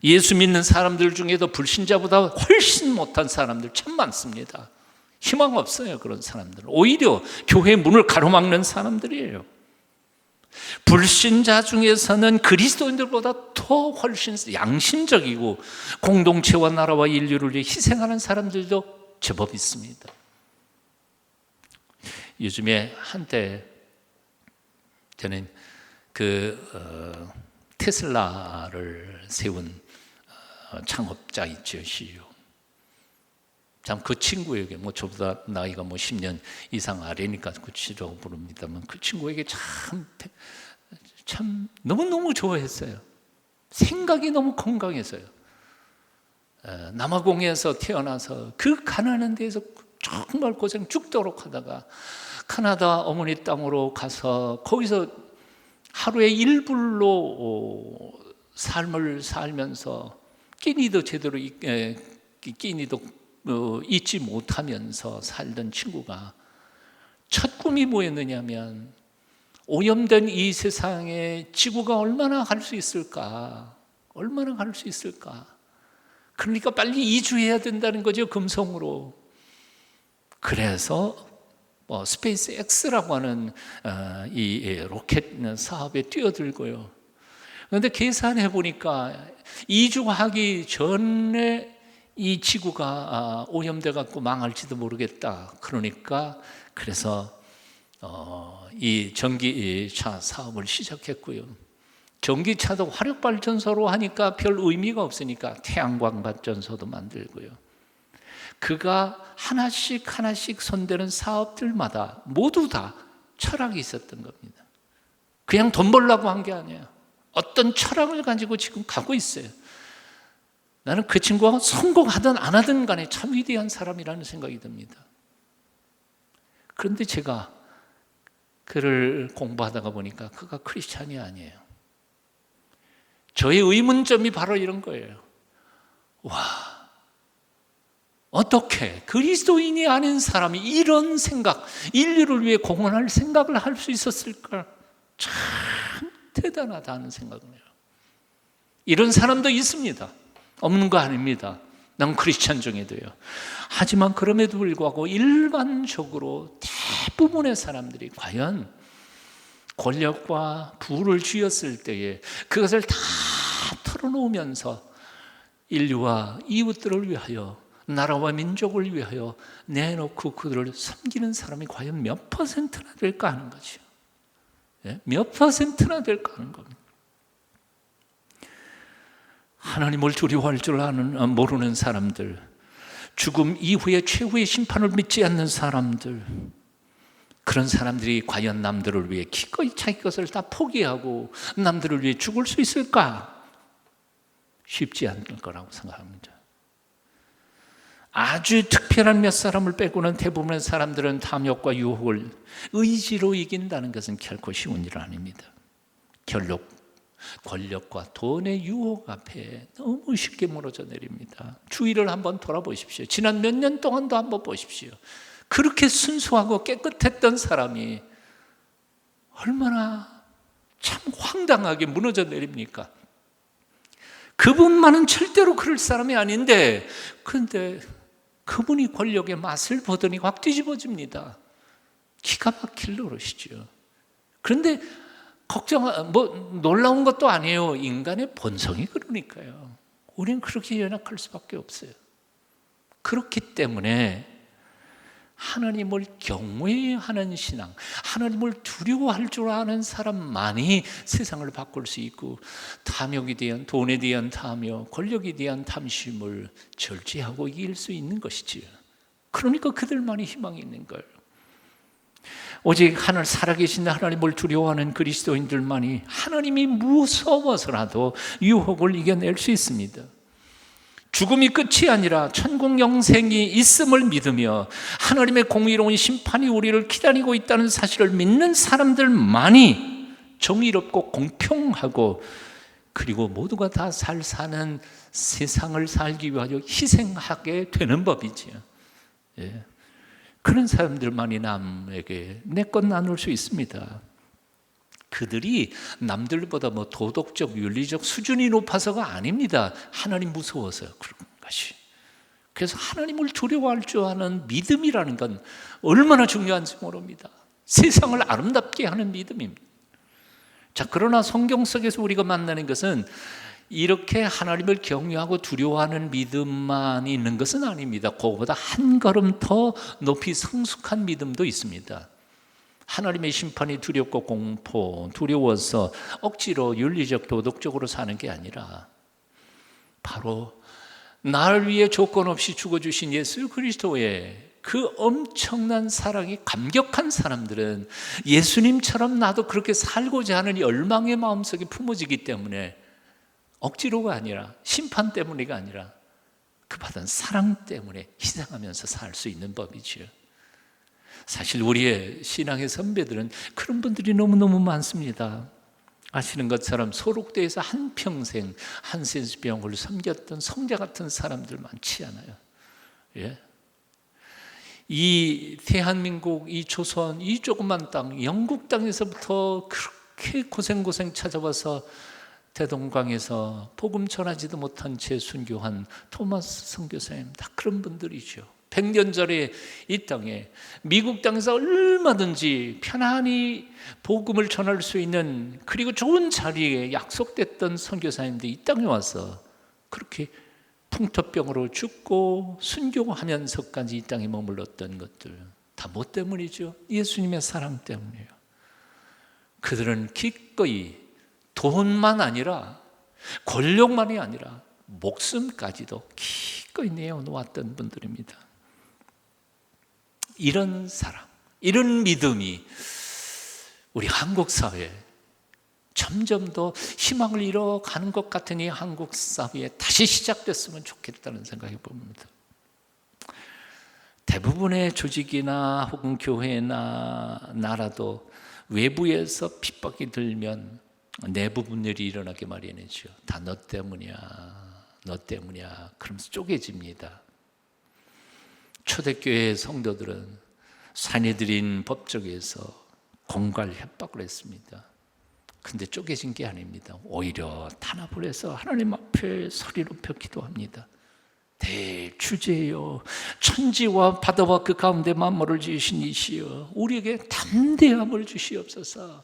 D: 예수 믿는 사람들 중에도 불신자보다 훨씬 못한 사람들 참 많습니다. 희망 없어요. 그런 사람들은 오히려 교회 문을 가로막는 사람들이에요. 불신자 중에서는 그리스도인들보다 더 훨씬 양심적이고 공동체와 나라와 인류를 위해 희생하는 사람들도 제법 있습니다. 요즘에 한때 저는 테슬라를 세운 창업자 있죠, CEO. 참 그 친구에게 뭐 저보다 나이가 뭐 10년 이상 아래니까 구치라고 부릅니다만 그 친구에게 참 너무너무 좋아했어요. 생각이 너무 건강해서요. 남아공에서 태어나서 그 가난한 데에서 정말 고생 죽도록 하다가 카나다 어머니 땅으로 가서 거기서 하루에 1불로 삶을 살면서 끼니도 제대로 끼니도 잊지 못하면서 살던 친구가 첫 꿈이 뭐였느냐면 오염된 이 세상에 지구가 얼마나 갈 수 있을까? 얼마나 갈 수 있을까? 그러니까 빨리 이주해야 된다는 거죠, 금성으로. 그래서 스페이스 X라고 하는 이 로켓 사업에 뛰어들고요. 그런데 계산해 보니까 이주하기 전에 이 지구가 오염돼 갖고 망할지도 모르겠다. 그러니까 그래서 이 전기차 사업을 시작했고요. 전기차도 화력발전소로 하니까 별 의미가 없으니까 태양광 발전소도 만들고요. 그가 하나씩 손대는 사업들마다 모두 다 철학이 있었던 겁니다. 그냥 돈 벌려고 한 게 아니에요. 어떤 철학을 가지고 지금 가고 있어요. 나는 그 친구가 성공하든 안 하든 간에 참 위대한 사람이라는 생각이 듭니다. 그런데 제가 그를 공부하다가 보니까 그가 크리스찬이 아니에요. 저의 의문점이 바로 이런 거예요. 와, 어떻게 그리스도인이 아닌 사람이 이런 생각, 인류를 위해 공헌할 생각을 할 수 있었을까? 참 대단하다는 생각을 해요. 이런 사람도 있습니다. 없는 거 아닙니다. 난 크리스찬 중에도요. 하지만 그럼에도 불구하고 일반적으로 대부분의 사람들이 과연 권력과 부를 쥐었을 때에 그것을 다 털어놓으면서 인류와 이웃들을 위하여, 나라와 민족을 위하여 내놓고 그들을 섬기는 사람이 과연 몇 퍼센트나 될까 하는 거죠. 몇 퍼센트나 될까 하는 겁니다. 하나님을 두려워할 줄 모르는 사람들, 죽음 이후에 최후의 심판을 믿지 않는 사람들, 그런 사람들이 과연 남들을 위해 기꺼이 자기 것을 다 포기하고 남들을 위해 죽을 수 있을까? 쉽지 않을 거라고 생각합니다. 아주 특별한 몇 사람을 빼고는 대부분의 사람들은 탐욕과 유혹을 의지로 이긴다는 것은 결코 쉬운 일 아닙니다. 권력과 돈의 유혹 앞에 너무 쉽게 무너져 내립니다. 주위를 한번 돌아보십시오. 지난 몇 년 동안도 한번 보십시오. 그렇게 순수하고 깨끗했던 사람이 얼마나 참 황당하게 무너져 내립니까? 그분만은 절대로 그럴 사람이 아닌데, 그런데 그분이 권력의 맛을 보더니 확 뒤집어집니다. 기가 막힐 노릇이죠. 그런데 놀라운 것도 아니에요. 인간의 본성이 그러니까요. 우리는 그렇게 연약할 수밖에 없어요. 그렇기 때문에 하나님을 경외하는 신앙, 하나님을 두려워할 줄 아는 사람만이 세상을 바꿀 수 있고, 탐욕에 대한, 돈에 대한 탐욕, 권력에 대한 탐심을 절제하고 이길 수 있는 것이지요. 그러니까 그들만이 희망이 있는 거예요. 오직 하늘 살아계신 하나님을 두려워하는 그리스도인들만이 하나님이 무서워서라도 유혹을 이겨낼 수 있습니다. 죽음이 끝이 아니라 천국 영생이 있음을 믿으며 하나님의 공의로운 심판이 우리를 기다리고 있다는 사실을 믿는 사람들만이 정의롭고 공평하고, 그리고 모두가 다 잘 사는 세상을 살기 위하여 희생하게 되는 법이지요. 예. 그런 사람들만이 남에게 내 것 나눌 수 있습니다. 그들이 남들보다 도덕적, 윤리적 수준이 높아서가 아닙니다. 하나님 무서워서 그런 것이. 그래서 하나님을 두려워할 줄 아는 믿음이라는 건 얼마나 중요한지 모릅니다. 세상을 아름답게 하는 믿음입니다. 자, 그러나 성경 속에서 우리가 만나는 것은 이렇게 하나님을 경외하고 두려워하는 믿음만 있는 것은 아닙니다. 그거보다 한 걸음 더 높이 성숙한 믿음도 있습니다. 하나님의 심판이 두렵고 두려워서 억지로 윤리적 도덕적으로 사는 게 아니라 바로 나를 위해 조건 없이 죽어주신 예수 그리스도의 그 엄청난 사랑이 감격한 사람들은 예수님처럼 나도 그렇게 살고자 하는 열망의 마음속에 품어지기 때문에 억지로가 아니라 심판 때문이가 아니라 그 받은 사랑 때문에 희생하면서 살 수 있는 법이지요. 사실 우리의 신앙의 선배들은 그런 분들이 너무너무 많습니다. 아시는 것처럼 소록도에서 한평생 한센스병을 섬겼던 성자 같은 사람들 많지 않아요. 예? 이 대한민국, 이 조선, 이 조그만 땅, 영국 땅에서부터 그렇게 고생 찾아와서 대동강에서 복음 전하지도 못한 채 순교한 토마스 선교사님, 다 그런 분들이죠. 100년 전에 이 땅에 미국 땅에서 얼마든지 편안히 복음을 전할 수 있는, 그리고 좋은 자리에 약속됐던 선교사님들이 이 땅에 와서 그렇게 풍토병으로 죽고 순교하면서까지 이 땅에 머물렀던 것들 다 뭐 때문이죠? 예수님의 사랑 때문이에요. 그들은 기꺼이 돈만 아니라 권력만이 아니라 목숨까지도 기꺼이 내어놓았던 분들입니다. 이런 사랑, 이런 믿음이 우리 한국 사회에 점점 더 희망을 잃어가는 것 같은 이 한국 사회에 다시 시작됐으면 좋겠다는 생각이 봅니다. 대부분의 조직이나 혹은 교회나 나라도 외부에서 핍박이 들면 내부 분열이 일어나게 마련이죠. 다 너 때문이야, 너 때문이야. 그러면서 쪼개집니다. 초대교회 성도들은 사내들인 법정에서 공갈 협박을 했습니다. 근데 쪼개진 게 아닙니다. 오히려 탄압을 해서 하나님 앞에 소리 높여 기도합니다. 대주제여, 천지와 바다와 그 가운데 만물을 지으신 이시여, 우리에게 담대함을 주시옵소서.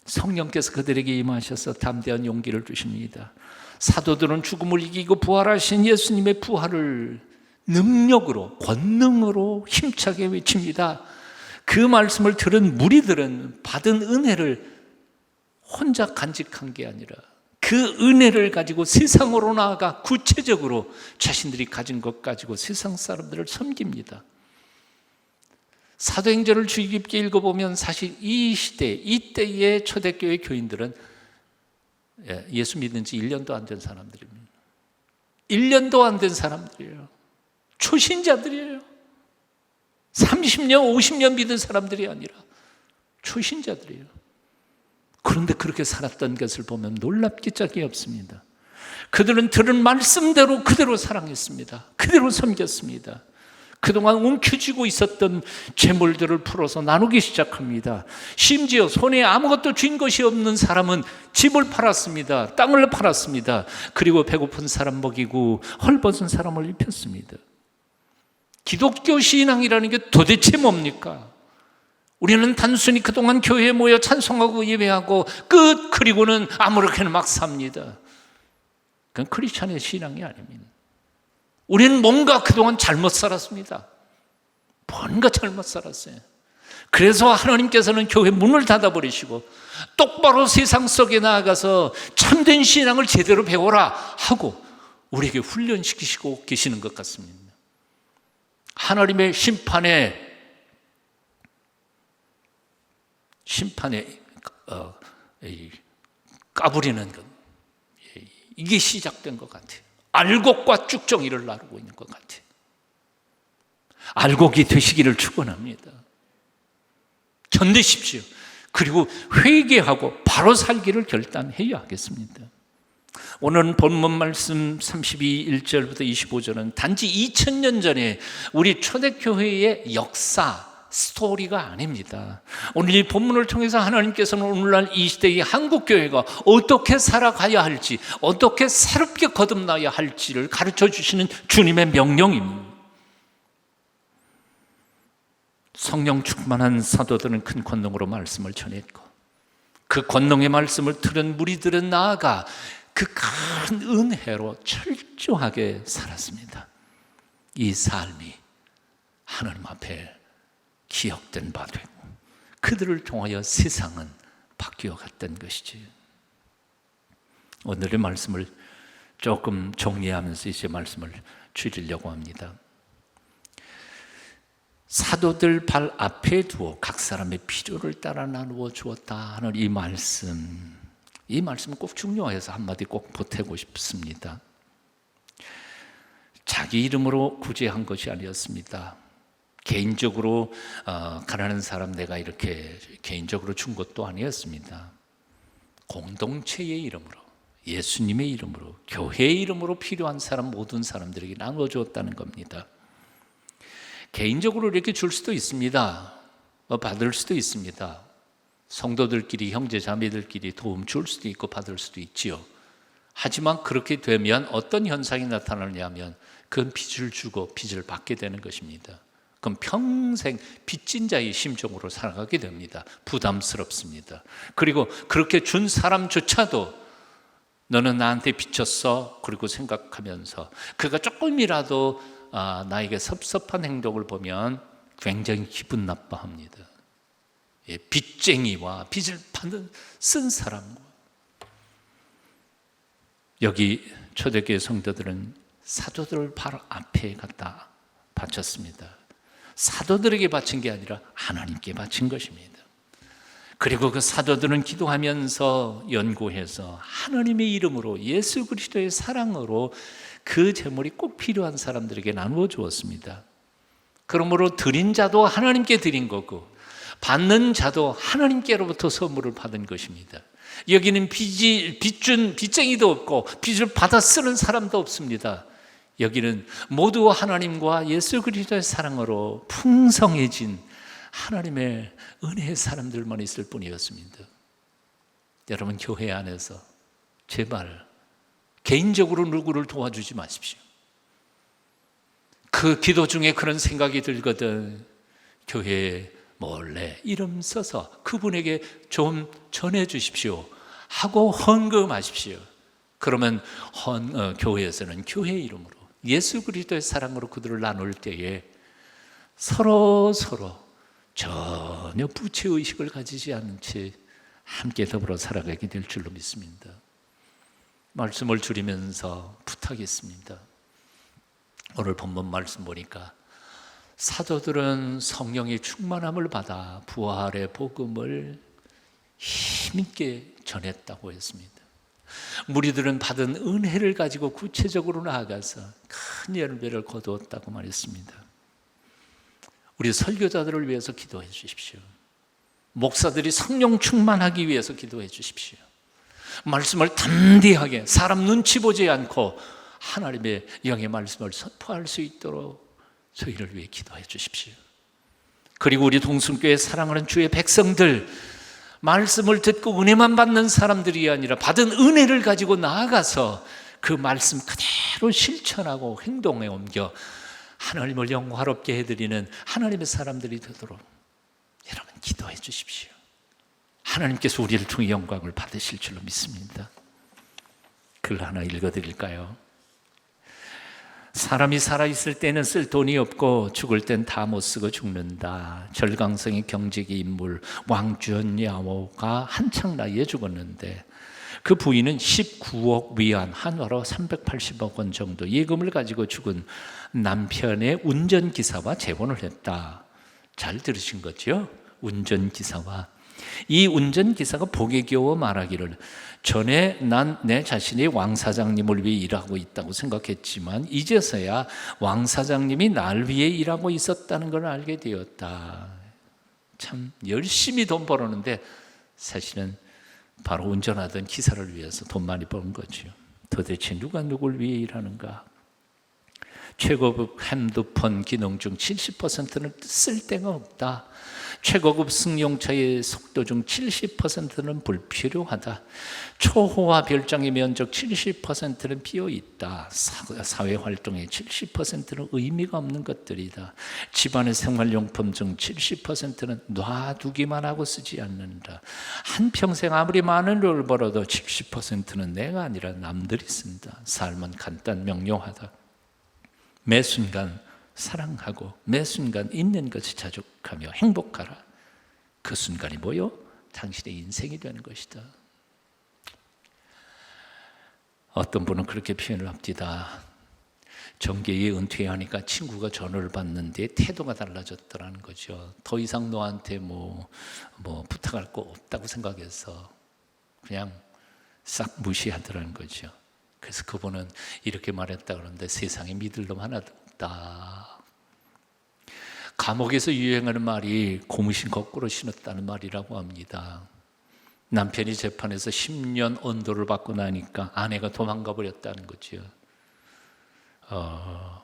D: 성령께서 그들에게 임하셔서 담대한 용기를 주십니다. 사도들은 죽음을 이기고 부활하신 예수님의 부활을 능력으로, 권능으로 힘차게 외칩니다. 그 말씀을 들은 무리들은 받은 은혜를 혼자 간직한 게 아니라 그 은혜를 가지고 세상으로 나아가 구체적으로 자신들이 가진 것 가지고 세상 사람들을 섬깁니다. 사도행전을 주의 깊게 읽어보면 사실 이 시대, 이때의 초대교회 교인들은 예수 믿은 지 1년도 안 된 사람들입니다. 1년도 안 된 사람들이에요. 초신자들이에요. 30년, 50년 믿은 사람들이 아니라 초신자들이에요. 그런데 그렇게 살았던 것을 보면 놀랍기 짝이 없습니다. 그들은 들은 말씀대로 그대로 사랑했습니다. 그대로 섬겼습니다. 그동안 움켜쥐고 있었던 재물들을 풀어서 나누기 시작합니다. 심지어 손에 아무것도 쥔 것이 없는 사람은 집을 팔았습니다. 땅을 팔았습니다. 그리고 배고픈 사람 먹이고 헐벗은 사람을 입혔습니다. 기독교 신앙이라는 게 도대체 뭡니까? 우리는 단순히 그동안 교회에 모여 찬송하고 예배하고 끝, 그리고는 아무렇게나 막 삽니다. 그건 크리스찬의 신앙이 아닙니다. 우리는 뭔가 그동안 잘못 살았습니다. 뭔가 잘못 살았어요. 그래서 하나님께서는 교회 문을 닫아버리시고 똑바로 세상 속에 나아가서 참된 신앙을 제대로 배워라 하고 우리에게 훈련시키시고 계시는 것 같습니다. 하나님의 심판에 까부리는 것, 이게 시작된 것 같아요. 알곡과 쭉정이를 나르고 있는 것 같아요. 알곡이 되시기를 축원합니다. 견디십시오. 그리고 회개하고 바로 살기를 결단해야 하겠습니다. 오늘 본문 말씀 1절부터 25절은 단지 2000년 전에 우리 초대교회의 역사 스토리가 아닙니다. 오늘 이 본문을 통해서 하나님께서는 오늘날 이 시대의 한국교회가 어떻게 살아가야 할지, 어떻게 새롭게 거듭나야 할지를 가르쳐 주시는 주님의 명령입니다. 성령 충만한 사도들은 큰 권능으로 말씀을 전했고 그 권능의 말씀을 들은 무리들은 나아가 그 큰 은혜로 철저하게 살았습니다. 이 삶이 하나님 앞에 기억된 바 되고 그들을 통하여 세상은 바뀌어 갔던 것이지. 오늘의 말씀을 조금 정리하면서 이제 말씀을 줄이려고 합니다. 사도들 발 앞에 두어 각 사람의 필요를 따라 나누어 주었다 하는 이 말씀은 꼭 중요해서 한마디 꼭 보태고 싶습니다. 자기 이름으로 굳이 한 것이 아니었습니다. 개인적으로 가난한 사람 내가 이렇게 개인적으로 준 것도 아니었습니다. 공동체의 이름으로, 예수님의 이름으로, 교회의 이름으로 필요한 사람 모든 사람들에게 나누어 주었다는 겁니다. 개인적으로 이렇게 줄 수도 있습니다. 받을 수도 있습니다. 성도들끼리, 형제 자매들끼리 도움 줄 수도 있고 받을 수도 있지요. 하지만 그렇게 되면 어떤 현상이 나타나냐 하면 그건 빚을 주고 빚을 받게 되는 것입니다. 그럼 평생 빚진 자의 심정으로 살아가게 됩니다. 부담스럽습니다. 그리고 그렇게 준 사람조차도 너는 나한테 빚졌어 그리고 생각하면서 그가 조금이라도 나에게 섭섭한 행동을 보면 굉장히 기분 나빠합니다. 빚쟁이와 빚을 쓴 사람과 여기 초대교회 성도들은 사도들 바로 앞에 갖다 바쳤습니다. 사도들에게 바친 게 아니라 하나님께 바친 것입니다. 그리고 그 사도들은 기도하면서 연구해서 하나님의 이름으로 예수 그리스도의 사랑으로 그 제물이 꼭 필요한 사람들에게 나누어 주었습니다. 그러므로 드린 자도 하나님께 드린 거고 받는 자도 하나님께로부터 선물을 받은 것입니다. 여기는 빚쟁이도 없고 빚을 받아 쓰는 사람도 없습니다. 여기는 모두 하나님과 예수 그리스도의 사랑으로 풍성해진 하나님의 은혜의 사람들만 있을 뿐이었습니다. 여러분 교회 안에서 제발 개인적으로 누구를 도와주지 마십시오. 그 기도 중에 그런 생각이 들거든. 교회에 몰래 이름 써서 그분에게 좀 전해 주십시오 하고 헌금하십시오. 그러면 교회에서는 교회 이름으로 예수 그리스도의 사랑으로 그들을 나눌 때에 서로 전혀 부채의식을 가지지 않은 채 함께 더불어 살아가게 될 줄로 믿습니다. 말씀을 줄이면서 부탁했습니다. 오늘 본문 말씀 보니까 사도들은 성령의 충만함을 받아 부활의 복음을 힘있게 전했다고 했습니다. 무리들은 받은 은혜를 가지고 구체적으로 나아가서 큰 열매를 거두었다고 말했습니다. 우리 설교자들을 위해서 기도해 주십시오. 목사들이 성령 충만하기 위해서 기도해 주십시오. 말씀을 담대하게 사람 눈치 보지 않고 하나님의 영의 말씀을 선포할 수 있도록 저희를 위해 기도해 주십시오. 그리고 우리 동순교회 사랑하는 주의 백성들, 말씀을 듣고 은혜만 받는 사람들이 아니라 받은 은혜를 가지고 나아가서 그 말씀 그대로 실천하고 행동에 옮겨 하나님을 영화롭게 해드리는 하나님의 사람들이 되도록 여러분 기도해 주십시오. 하나님께서 우리를 통해 영광을 받으실 줄로 믿습니다. 글 하나 읽어드릴까요? 사람이 살아있을 때는 쓸 돈이 없고 죽을 땐 다 못 쓰고 죽는다. 절강성의 경제기 인물 왕주연야오가 한창 나이에 죽었는데 그 부인은 19억 위안, 한화로 380억 원 정도 예금을 가지고 죽은 남편의 운전기사와 재혼을 했다. 잘 들으신 거죠? 운전기사와. 이 운전기사가 복에 겨워 말하기를 전에 난 내 자신이 왕사장님을 위해 일하고 있다고 생각했지만 이제서야 왕사장님이 날 위해 일하고 있었다는 걸 알게 되었다. 참 열심히 돈 벌었는데 사실은 바로 운전하던 기사를 위해서 돈 많이 번 거죠. 도대체 누가 누굴 위해 일하는가? 최고급 핸드폰 기능 중 70%는 쓸 데가 없다. 최고급 승용차의 속도 중 70%는 불필요하다. 초호화 별장의 면적 70%는 비어있다. 사회활동의 70%는 의미가 없는 것들이다. 집안의 생활용품 중 70%는 놔두기만 하고 쓰지 않는다. 한평생 아무리 많은 돈을 벌어도 70%는 내가 아니라 남들이 쓴다. 삶은 간단 명료하다. 매 순간 사랑하고 매 순간 있는 것을 자족하며 행복하라. 그 순간이 뭐요? 당신의 인생이 되는 것이다. 어떤 분은 그렇게 표현을 합니다. 정계에 은퇴하니까 친구가 전화를 받는데 태도가 달라졌더라는 거죠. 더 이상 너한테 뭐 부탁할 거 없다고 생각해서 그냥 싹 무시하더라는 거죠. 그래서 그분은 이렇게 말했다 그러는데 세상에 믿을 놈 하나도 없다. 감옥에서 유행하는 말이 고무신 거꾸로 신었다는 말이라고 합니다. 남편이 재판에서 10년 언도를 받고 나니까 아내가 도망가 버렸다는 거죠.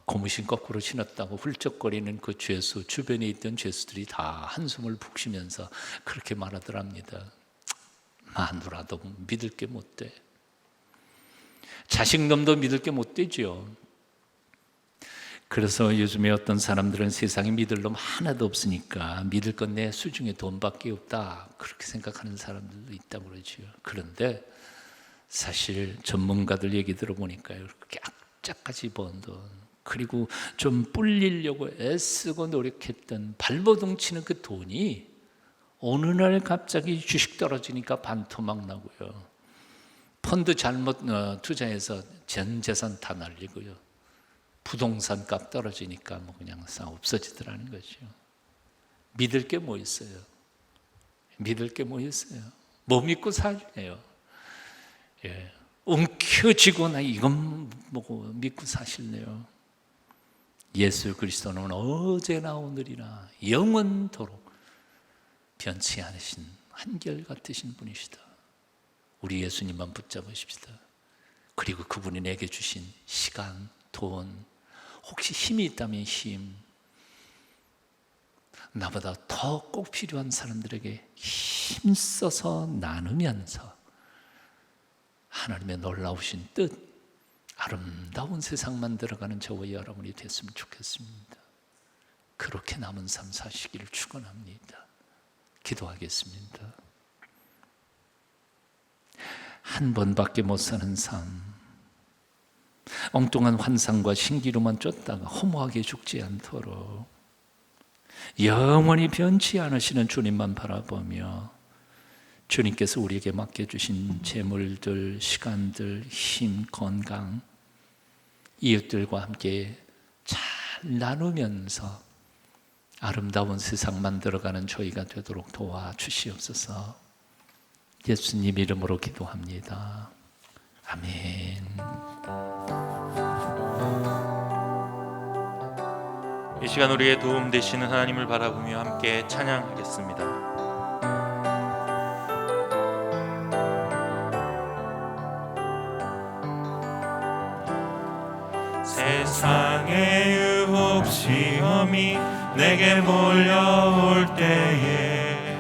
D: 고무신 거꾸로 신었다고 훌쩍거리는 그 죄수, 주변에 있던 죄수들이 다 한숨을 푹 쉬면서 그렇게 말하더랍니다. 마누라도 믿을 게 못 돼. 자식놈도 믿을 게 못 되죠. 그래서 요즘에 어떤 사람들은 세상에 믿을 놈 하나도 없으니까 믿을 건 내 수중에 돈밖에 없다, 그렇게 생각하는 사람들도 있다고 그러죠. 그런데 사실 전문가들 얘기 들어보니까요, 그렇게 악착같이 번 돈, 그리고 좀 불리려고 애쓰고 노력했던 발버둥 치는 그 돈이 어느 날 갑자기 주식 떨어지니까 반토막 나고요, 펀드 잘못 투자해서 전 재산 다 날리고요, 부동산 값 떨어지니까 뭐 그냥 싹 없어지더라는 거죠. 믿을 게 뭐 있어요? 믿을 게 뭐 있어요? 뭐 믿고 살래요? 예. 움켜쥐거나 이건 뭐고 믿고 사실래요? 예수 그리스도는 어제나 오늘이나 영원토록 변치 않으신 한결같으신 분이시다. 우리 예수님만 붙잡으십시다. 그리고 그분이 내게 주신 시간, 돈, 혹시 힘이 있다면 힘, 나보다 더 꼭 필요한 사람들에게 힘써서 나누면서 하나님의 놀라우신 뜻, 아름다운 세상 만들어가는 저와 여러분이 됐으면 좋겠습니다. 그렇게 남은 삶 사시기를 축원합니다. 기도하겠습니다. 한 번밖에 못 사는 삶, 엉뚱한 환상과 신기루만 쫓다가 허무하게 죽지 않도록 영원히 변치 않으시는 주님만 바라보며 주님께서 우리에게 맡겨주신 재물들, 시간들, 힘, 건강, 이웃들과 함께 잘 나누면서 아름다운 세상 만들어가는 저희가 되도록 도와주시옵소서. 예수님 이름으로 기도합니다. 아멘.
B: 이 시간 우리의 도움 되시는 하나님을 바라보며 함께 찬양하겠습니다. 세상의 유혹 시험이 내게 몰려올 때에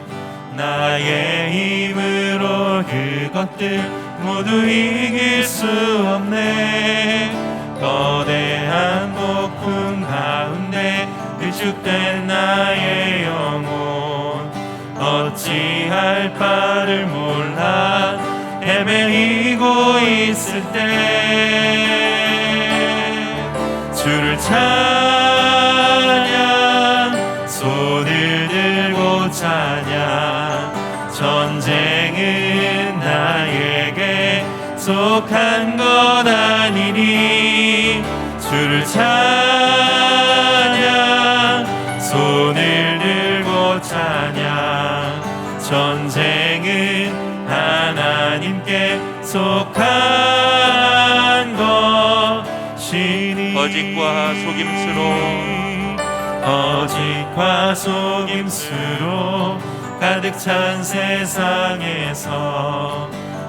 B: 나의 힘으로 그것들 모두 이길 수 없네. 거대한 폭풍 가운데 위축된 나의 영혼 어찌할 바를 몰라 헤매이고 있을 때 주를 찬양, 손을 들고 찬양. 전쟁은 나에게 속한 것 아니니 주를 찬양, 손을 들고 찬양. 전쟁은 하나님께 속한 것이니 거짓과 속임수로 가득 찬 세상에서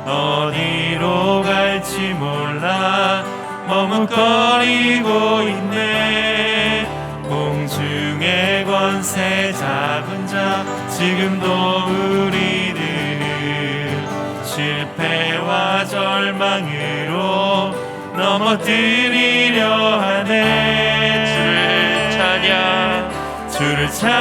B: 어디로 갈지 몰라 머뭇거리고 있네. 공중의 권세 잡은 자 지금도 우리들을 실패와 절망으로 넘어뜨리려 하네. 주를 찬양,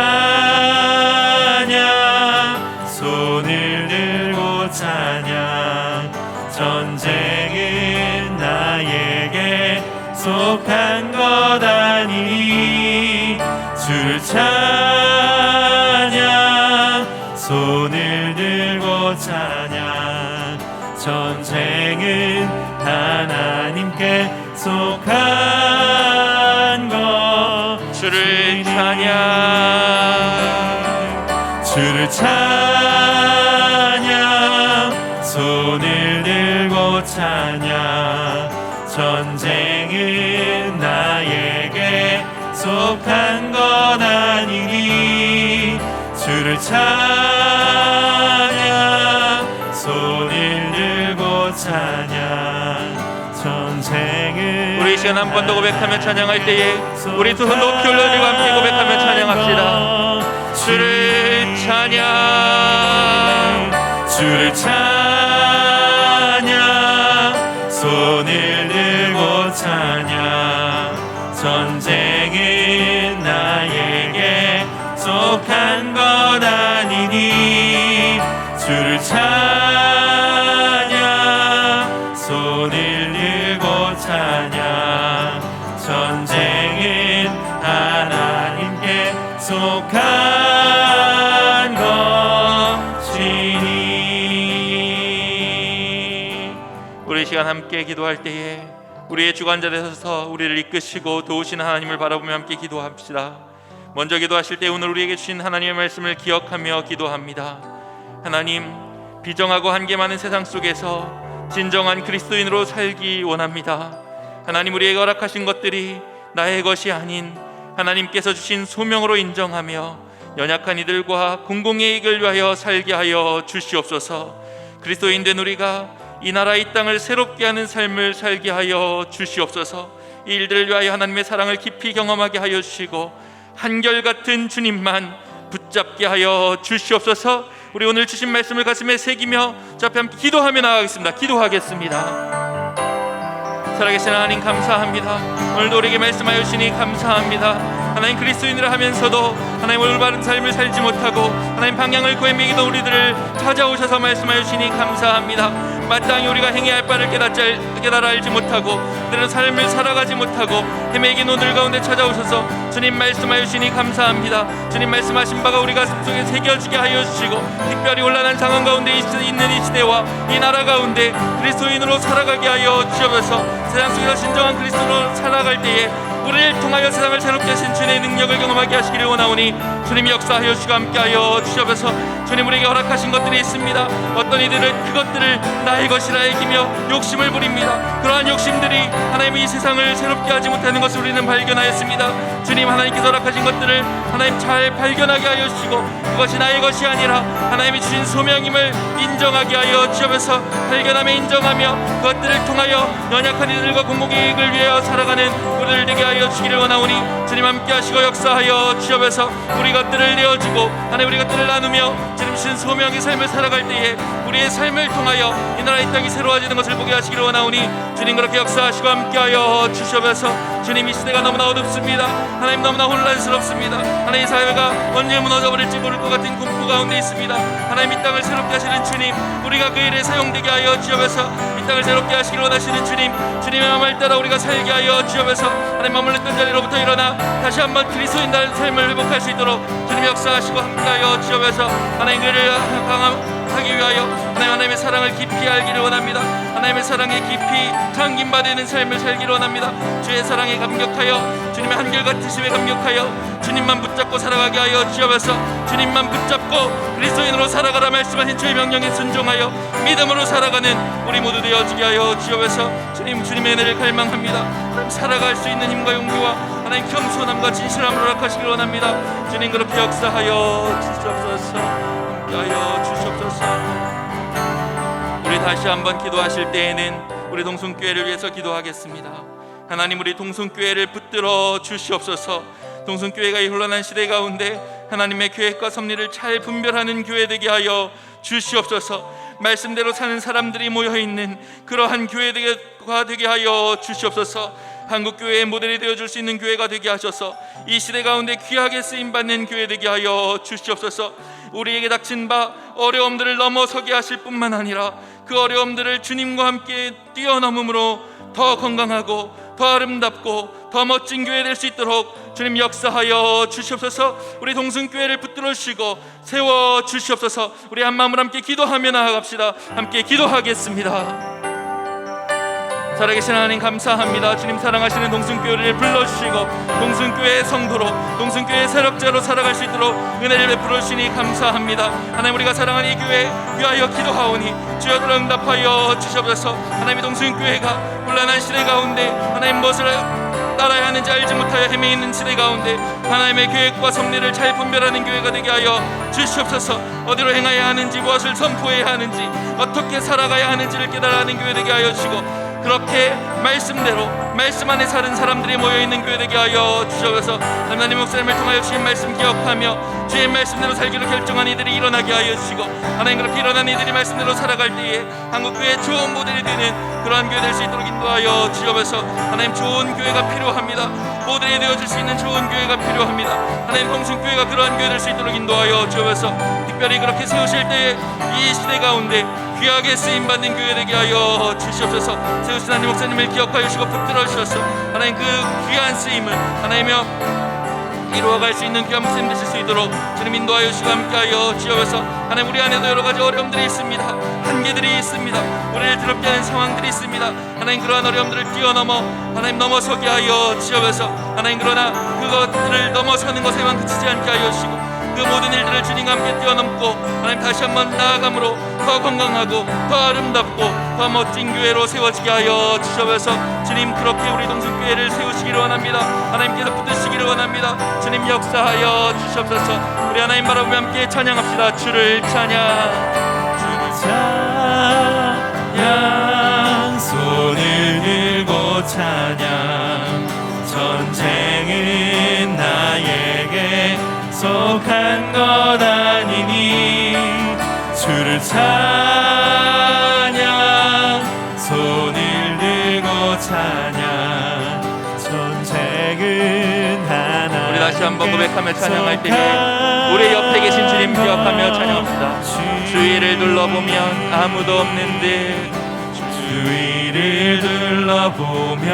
B: 손을 들고 찬양. 전쟁은 나에게 속한 것 아니니
A: 찬양 손을 들고 찬양 전쟁은 하나님께 속한 것
B: 주를 찬양
A: 주를 찬양 손을 들고 찬양 전쟁은 나에게 속한 것 아니니 주를 찬양 손을 들고 찬양 전쟁은
B: 우리 이 시간 한 번 더 고백하며 찬양할 때에 우리 두 손 높이 올려드리고 함께 고백하며 찬양합시다. 주를 찬양
A: 주를 찬양 손을 들고 찬양 전쟁은 나에게 속한 것 아니니 주를 찬양 손을 들고 찬양 전쟁은 하나님께 속한 것이니.
B: 우리 이 시간 함께 기도할 때에 우리의 주관자 되셔서 우리를 이끄시고 도우시는 하나님을 바라보며 함께 기도합시다. 먼저 기도하실 때 오늘 우리에게 주신 하나님의 말씀을 기억하며 기도합니다. 하나님, 비정하고 한계 많은 세상 속에서 진정한 그리스도인으로 살기 원합니다. 하나님, 우리에게 허락하신 것들이 나의 것이 아닌 하나님께서 주신 소명으로 인정하며 연약한 이들과 공공의 이익을 위하여 살게 하여 주시옵소서. 그리스도인 된 우리가 이 나라 이 땅을 새롭게 하는 삶을 살게 하여 주시옵소서. 이 일들을 위하여 하나님의 사랑을 깊이 경험하게 하여 주시고 한결같은 주님만 붙잡게 하여 주시옵소서. 우리 오늘 주신 말씀을 가슴에 새기며 저 앞에 함께 기도하며 나가겠습니다. 기도하겠습니다. 살아계신 하나님 감사합니다. 오늘도 우리에게 말씀하여 주시니 감사합니다. 하나님, 그리스도인이라 하면서도 하나님 올바른 삶을 살지 못하고 하나님 방향을 고헤매기던 우리들을 찾아오셔서 말씀하여 주시니 감사합니다. 마땅히 우리가 행해야 할 바를 깨달아 알지 못하고 그대로 삶을 살아가지 못하고 헤매긴 오늘 가운데 찾아오셔서 주님 말씀하여 주시니 감사합니다. 주님 말씀하신 바가 우리 가슴 속에 새겨지게 하여 주시고 특별히 곤란한 상황 가운데 있는 이 시대와 이 나라 가운데 그리스도인으로 살아가게 하여 주옵소서. 세상 속에서 진정한 그리스도로 살아갈 때에 우리를 통하여 세상을 새롭게 하신 주님의 능력을 경험하게 하시기를 원하오니 주님 역사하여 주시고 함께하여 주시옵소서. 주님, 우리에게 허락하신 것들이 있습니다. 어떤 이들은 그것들을 나의 것이라 여기며 욕심을 부립니다. 그러한 욕심들이 하나님이 이 세상을 새롭게 하지 못하는 것을 우리는 발견하였습니다. 주님, 하나님께서 허락하신 것들을 하나님 잘 발견하게 하여 주시고 그것이 나의 것이 아니라 하나님이 주신 소명임을 인정하게 하여 주시옵소서. 발견하며 인정하며 그것들을 통하여 연약한 이들과 공공이익을 위하여 살아가는 우리를 되게 하여 주시기를 원하오니 주님 함께 하시고 역사하여 주시옵소서. 우리 것들을 내어주고 하나님 우리 것들을 나누며 주님 주신 소명의 삶을 살아갈 때에 우리의 삶을 통하여 이 나라 이 땅이 새로워지는 것을 보게 하시기를 원하오니 주님 그렇게 역사하시고 함께하여 주시옵소서. 주님, 이 시대가 너무나 어둡습니다. 하나님, 너무나 혼란스럽습니다. 하나님, 이 사회가 언제 무너져버릴지 모를 것 같은 공포 가운데 있습니다. 하나님, 이 땅을 새롭게 하시는 주님, 우리가 그 일에 사용되게 하여 주시옵소서. 이 땅을 새롭게 하시기를 원하시는 주님, 주님의 마음을 따라 우리가 살게 하여 주시옵소서. 하나님, 머물렀던 자리로부터 일어나 다시 한번 그리스도인다는 삶을 회복할 수 있도록 주님 역사하시고 함께하여 주시옵소서. 하나님, 그 일을 강하기 위하여 하나님의 사랑을 깊이 알기를 원합니다. 하나님의 사랑에 깊이 잠김받는 삶을 살기를 원합니다. 주의 사랑에 감격하여 주님의 한결같으심에 감격하여 주님만 붙잡고 살아가게 하여 주시옵소서. 주님만 붙잡고 그리스도인으로 살아가라 말씀하신 주의 명령에 순종하여 믿음으로 살아가는 우리 모두 되어지게 하여 주시옵소서. 주님, 주님의 은혜를 갈망합니다. 살아갈 수 있는 힘과 용기와 하나님 겸손함과 진실함을 허락하시길 원합니다. 주님 그렇게 역사하여 주시옵소서. 함께하여 주시옵소서. 우리 다시 한번 기도하실 때에는 우리 동순교회를 위해서 기도하겠습니다. 하나님, 우리 동순교회를 붙들어 주시옵소서. 동순교회가 이 혼란한 시대 가운데 하나님의 계획과 섭리를 잘 분별하는 교회 되게 하여 주시옵소서. 말씀대로 사는 사람들이 모여있는 그러한 교회가 되게 하여 주시옵소서. 한국교회의 모델이 되어줄 수 있는 교회가 되게 하셔서 이 시대 가운데 귀하게 쓰임받는 교회 되게 하여 주시옵소서. 우리에게 닥친 바 어려움들을 넘어서게 하실 뿐만 아니라 그 어려움들을 주님과 함께 뛰어넘음으로 더 건강하고 더 아름답고
E: 더 멋진 교회 될 수 있도록 주님 역사하여 주시옵소서. 우리 동승교회를 붙들어 주시고 세워 주시옵소서. 우리 한마음으로 함께 기도하며 나아갑시다. 함께 기도하겠습니다. 살아계신 하나님 감사합니다. 주님 사랑하시는 동승교회를 불러주시고 동승교회의 성도로 동승교회의 세력자로 살아갈 수 있도록 은혜를 베풀어 주시니 감사합니다. 하나님 우리가 사랑하는 이 교회 위하여 기도하오니 주여 들어 응답하여 주시옵소서. 하나님의 동승교회가 혼란한 시대 가운데 하나님 무엇을 따라야 하는지 알지 못하여 헤매이는 시대 가운데 하나님의 계획과 섭리를 잘 분별하는 교회가 되게 하여 주시옵소서. 어디로 행해야 하는지 무엇을 선포해야 하는지 어떻게 살아가야 하는지를 깨달아가는 교회 되게 하여 주시고 그렇게 말씀대로 말씀 안에 사는 사람들이 모여있는 교회 되게 하여 주시옵소서. 하나님 목사님을 통하여 주신 말씀 기억하며 주의 말씀대로 살기로 결정한 이들이 일어나게 하여 주시고 하나님 그렇게 일어난 이들이 말씀대로 살아갈 때에 한국교회의 좋은 모델이 되는 그러한 교회 될 수 있도록 인도하여 주시옵소서. 하나님 좋은 교회가 필요합니다. 모델이 되어줄 수 있는 좋은 교회가 필요합니다. 하나님 동승교회가 그러한 교회 될 수 있도록 인도하여 주시옵소서. 특별히 그렇게 세우실 때에 이 시대 가운데 귀하게 쓰임받는 교회 되게 하여 주시옵소서. 세우신 하나님 목사님을 기억하여 주시고 붙들어 주셔서 하나님 그 귀한 쓰임을 하나님여 이루어갈 수 있는 귀한 목사님 되실 수 있도록 주님 인도하여 주시고 함께하여 주시옵소서. 하나님 우리 안에도 여러 가지 어려움들이 있습니다. 한계들이 있습니다. 우리를 더럽게 하는 상황들이 있습니다. 하나님 그러한 어려움들을 뛰어넘어 하나님 넘어서게 하여 주시옵소서. 하나님 그러나 그것들을 넘어서는 것에만 그치지 않게 하여 주시고 그 모든 일들을 주님과 함께 뛰어넘고 하나님 다시 한번 나아감으로 더 건강하고 더 아름답고 더 멋진 교회로 세워지게 하여 주시옵소서. 주님 그렇게 우리 동승교회를 세우시기를 원합니다. 하나님께서 붙드시기를 원합니다. 주님 역사하여 주시옵소서. 우리 하나님 바라보며 함께 찬양합시다. 주를 찬양 주를 찬양
B: 손을 들고 찬양 전쟁은 나에게 속한 것 아니니 주를 찬양 손을 들고 찬양 전쟁은 하나님께
E: 우리 다시 한번 고백하며 찬양할 때에 우리 옆에 계신 주님 기억하며 찬양합시다. 주위를 둘러보면 아무도 없는 듯
B: 주위를 둘러보면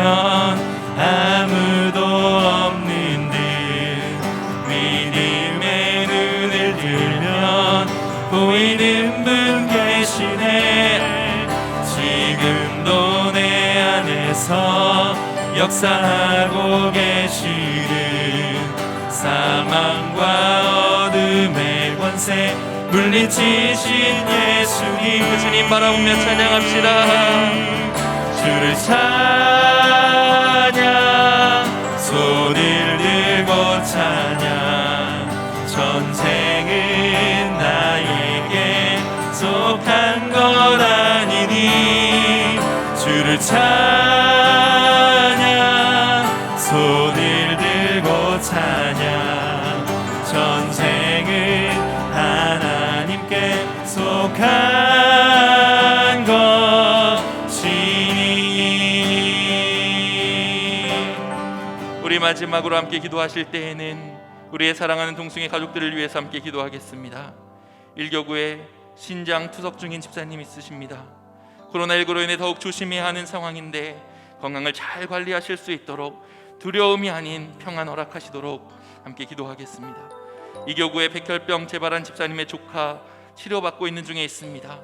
B: 아무도 없는 듯 믿음의 눈을 들면 보이는 분 계시네. 지금도 내 안에서 역사하고 계시는 사망과 어둠의 권세 물리치신 예수님
E: 주님 바라보며 찬양합시다.
B: 주를 찬양 손을 들고 찬양 전쟁은 나에게 속한 것 아니니 주를 찬양 손을 들고 찬양 전쟁은 하나님께 속한 것이니.
E: 우리 마지막으로 함께 기도하실 때에는 우리의 사랑하는 동승의 가족들을 위해서 함께 기도하겠습니다. 일교구에 신장 투석 중인 집사님 있으십니다. 코로나19로 인해 더욱 조심해야 하는 상황인데 건강을 잘 관리하실 수 있도록 두려움이 아닌 평안 허락하시도록 함께 기도하겠습니다. 이 교구에 백혈병 재발한 집사님의 조카 치료받고 있는 중에 있습니다.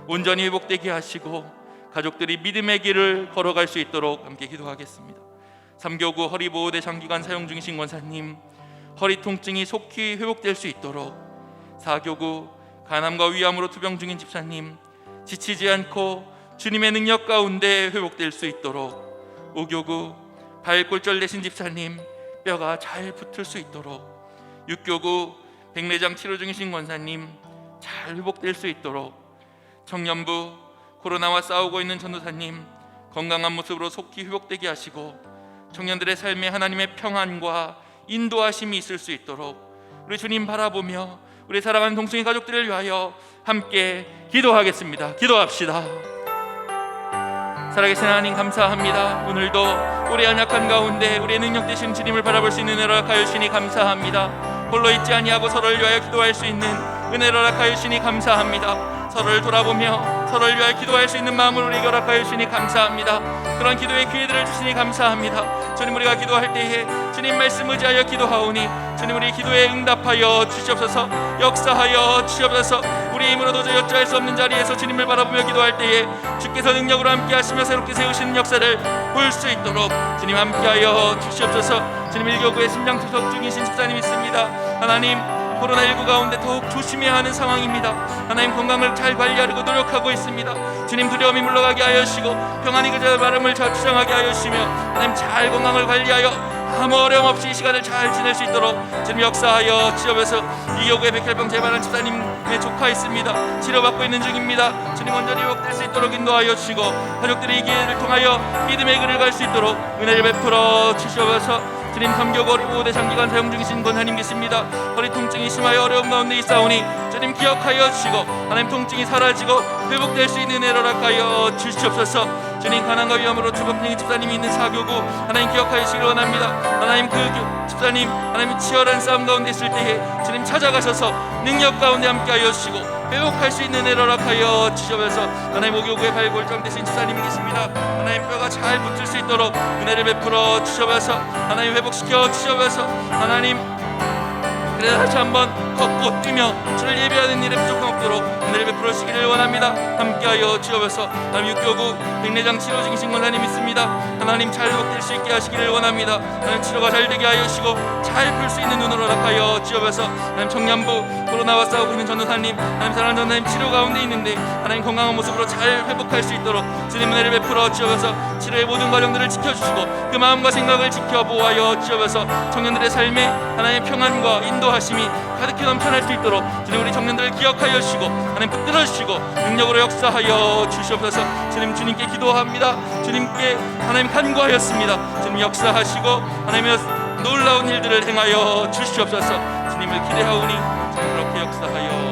E: 온전히 회복되게 하시고 가족들이 믿음의 길을 걸어갈 수 있도록 함께 기도하겠습니다. 3교구 허리보호대 장기간 사용 중이신 권사님 허리 통증이 속히 회복될 수 있도록 4교구 간암과 위암으로 투병 중인 집사님 지치지 않고 주님의 능력 가운데 회복될 수 있도록 5교구 발골절 되신 집사님 뼈가 잘 붙을 수 있도록 6교구 백내장 치료 중이신 권사님 잘 회복될 수 있도록 청년부 코로나와 싸우고 있는 전도사님 건강한 모습으로 속히 회복되게 하시고 청년들의 삶에 하나님의 평안과 인도하심이 있을 수 있도록 우리 주님 바라보며 우리 사랑하는 동승의 가족들을 위하여 함께 기도하겠습니다. 기도합시다. 살아계신 하나님 감사합니다. 오늘도 우리 연약한 가운데 우리의 능력 되신 주님을 바라볼 수 있는 은혜를 허락하여 주시니 감사합니다. 홀로 있지 아니하고 서로를 위하여 기도할 수 있는 은혜를 허락하여 주시니 감사합니다. 서로를 돌아보며 서로를 위하여 기도할 수 있는 마음을 우리에게 허락하여 주시니 감사합니다. 그런 기도의 기회들을 주시니 감사합니다. 주님, 우리가 기도할 때에 주님 말씀 의지하여 기도하오니 주님, 우리 기도에 응답하여 주시옵소서. 역사하여 주시옵소서. 우리 힘으로 도저히 어찌할 수 없는 자리에서 주님을 바라보며 기도할 때에 주께서 능력으로 함께 하시며 새롭게 세우시는 역사를 볼 수 있도록 주님 함께하여 주시옵소서. 주님, 일교구의 심장 투석 중이신 집사님 있습니다. 하나님, 코로나19 가운데 더욱 조심해야 하는 상황입니다. 하나님, 건강을 잘 관리하려고 노력하고 있습니다. 주님, 두려움이 물러가게 하여 주시고 평안히 그저 발음을 잘 주장하게 하여 주시며 하나님, 잘 건강을 관리하여 아무 어려움 없이 이 시간을 잘 지낼 수 있도록 주님 역사하여 주시옵소서. 이교구의 백혈병 재발한 집사님의 조카 있습니다. 치료받고 있는 중입니다. 주님, 온전히 회복될 수 있도록 인도하여 주시고 가족들이 이 기회를 통하여 믿음의 길을 갈 수 있도록 은혜를 베풀어 주시옵소서. 주님, 감격 어리고 대장기관 사용 중이신 권사님 계십니다. 허리 통증이 심하여 어려움 가운데 있사오니 주님 기억하여 주시고 하나님, 통증이 사라지고 회복될 수 있는 은혜를 허락하여 주시옵소서. 주님, 가난과 위험으로 주범쟁이 집사님이 있는 사교구 하나님 기억하여 주시길 원합니다. 하나님, 그 집사님 하나님 치열한 싸움 가운데 있을 때에 주님 찾아가셔서 능력 가운데 함께하여 주시고 회복할 수 있는 은혜를 허락하여 주시옵소서. 하나님, 오교구의 발골정 되신 집사님이 계십니다. 하나님, 뼈가 잘 붙을 수 있도록 은혜를 베풀어 주시옵소서. 하나님, 회복시켜 주시옵소서. 하나님, 그래서 다시 한번 걷고 뛰며 주를 예배하는 일에 부족함 없도록 은혜를 베풀어 주시기를 원합니다. 함께하여 주옵소서. 하나님, 육교구 백내장 치료 중이신 권사님 있습니다. 하나님, 잘 회복될 수 있게 하시기를 원합니다. 하나님, 치료가 잘 되게 하여 주시고 잘 풀 수 있는 눈으로 허락하여 주옵소서. 하나님, 청년부 코로나와 싸우고 있는 전도사님, 하나님, 사랑하는 전도사님 치료 가운데 있는데 하나님, 건강한 모습으로 잘 회복할 수 있도록 주님 은혜를 베풀어 주옵소서. 치료의 모든 과정들을 지켜주시고 그 마음과 생각을 지켜보아여 주옵소서. 청년들의 삶에 하나님의 평안과 인도하심이 가득히 넘쳐날 수 있도록 주님, 우리 청년들을 기억하여 주시고 하나님, 붙들어 주시고 능력으로 역사하여 주시옵소서. 주님, 주님께 기도합니다. 주님께 하나님 간구하였습니다. 주님 역사하시고 하나님의 놀라운 일들을 행하여 주시옵소서. 주님을 기대하오니 주님 그렇게 역사하여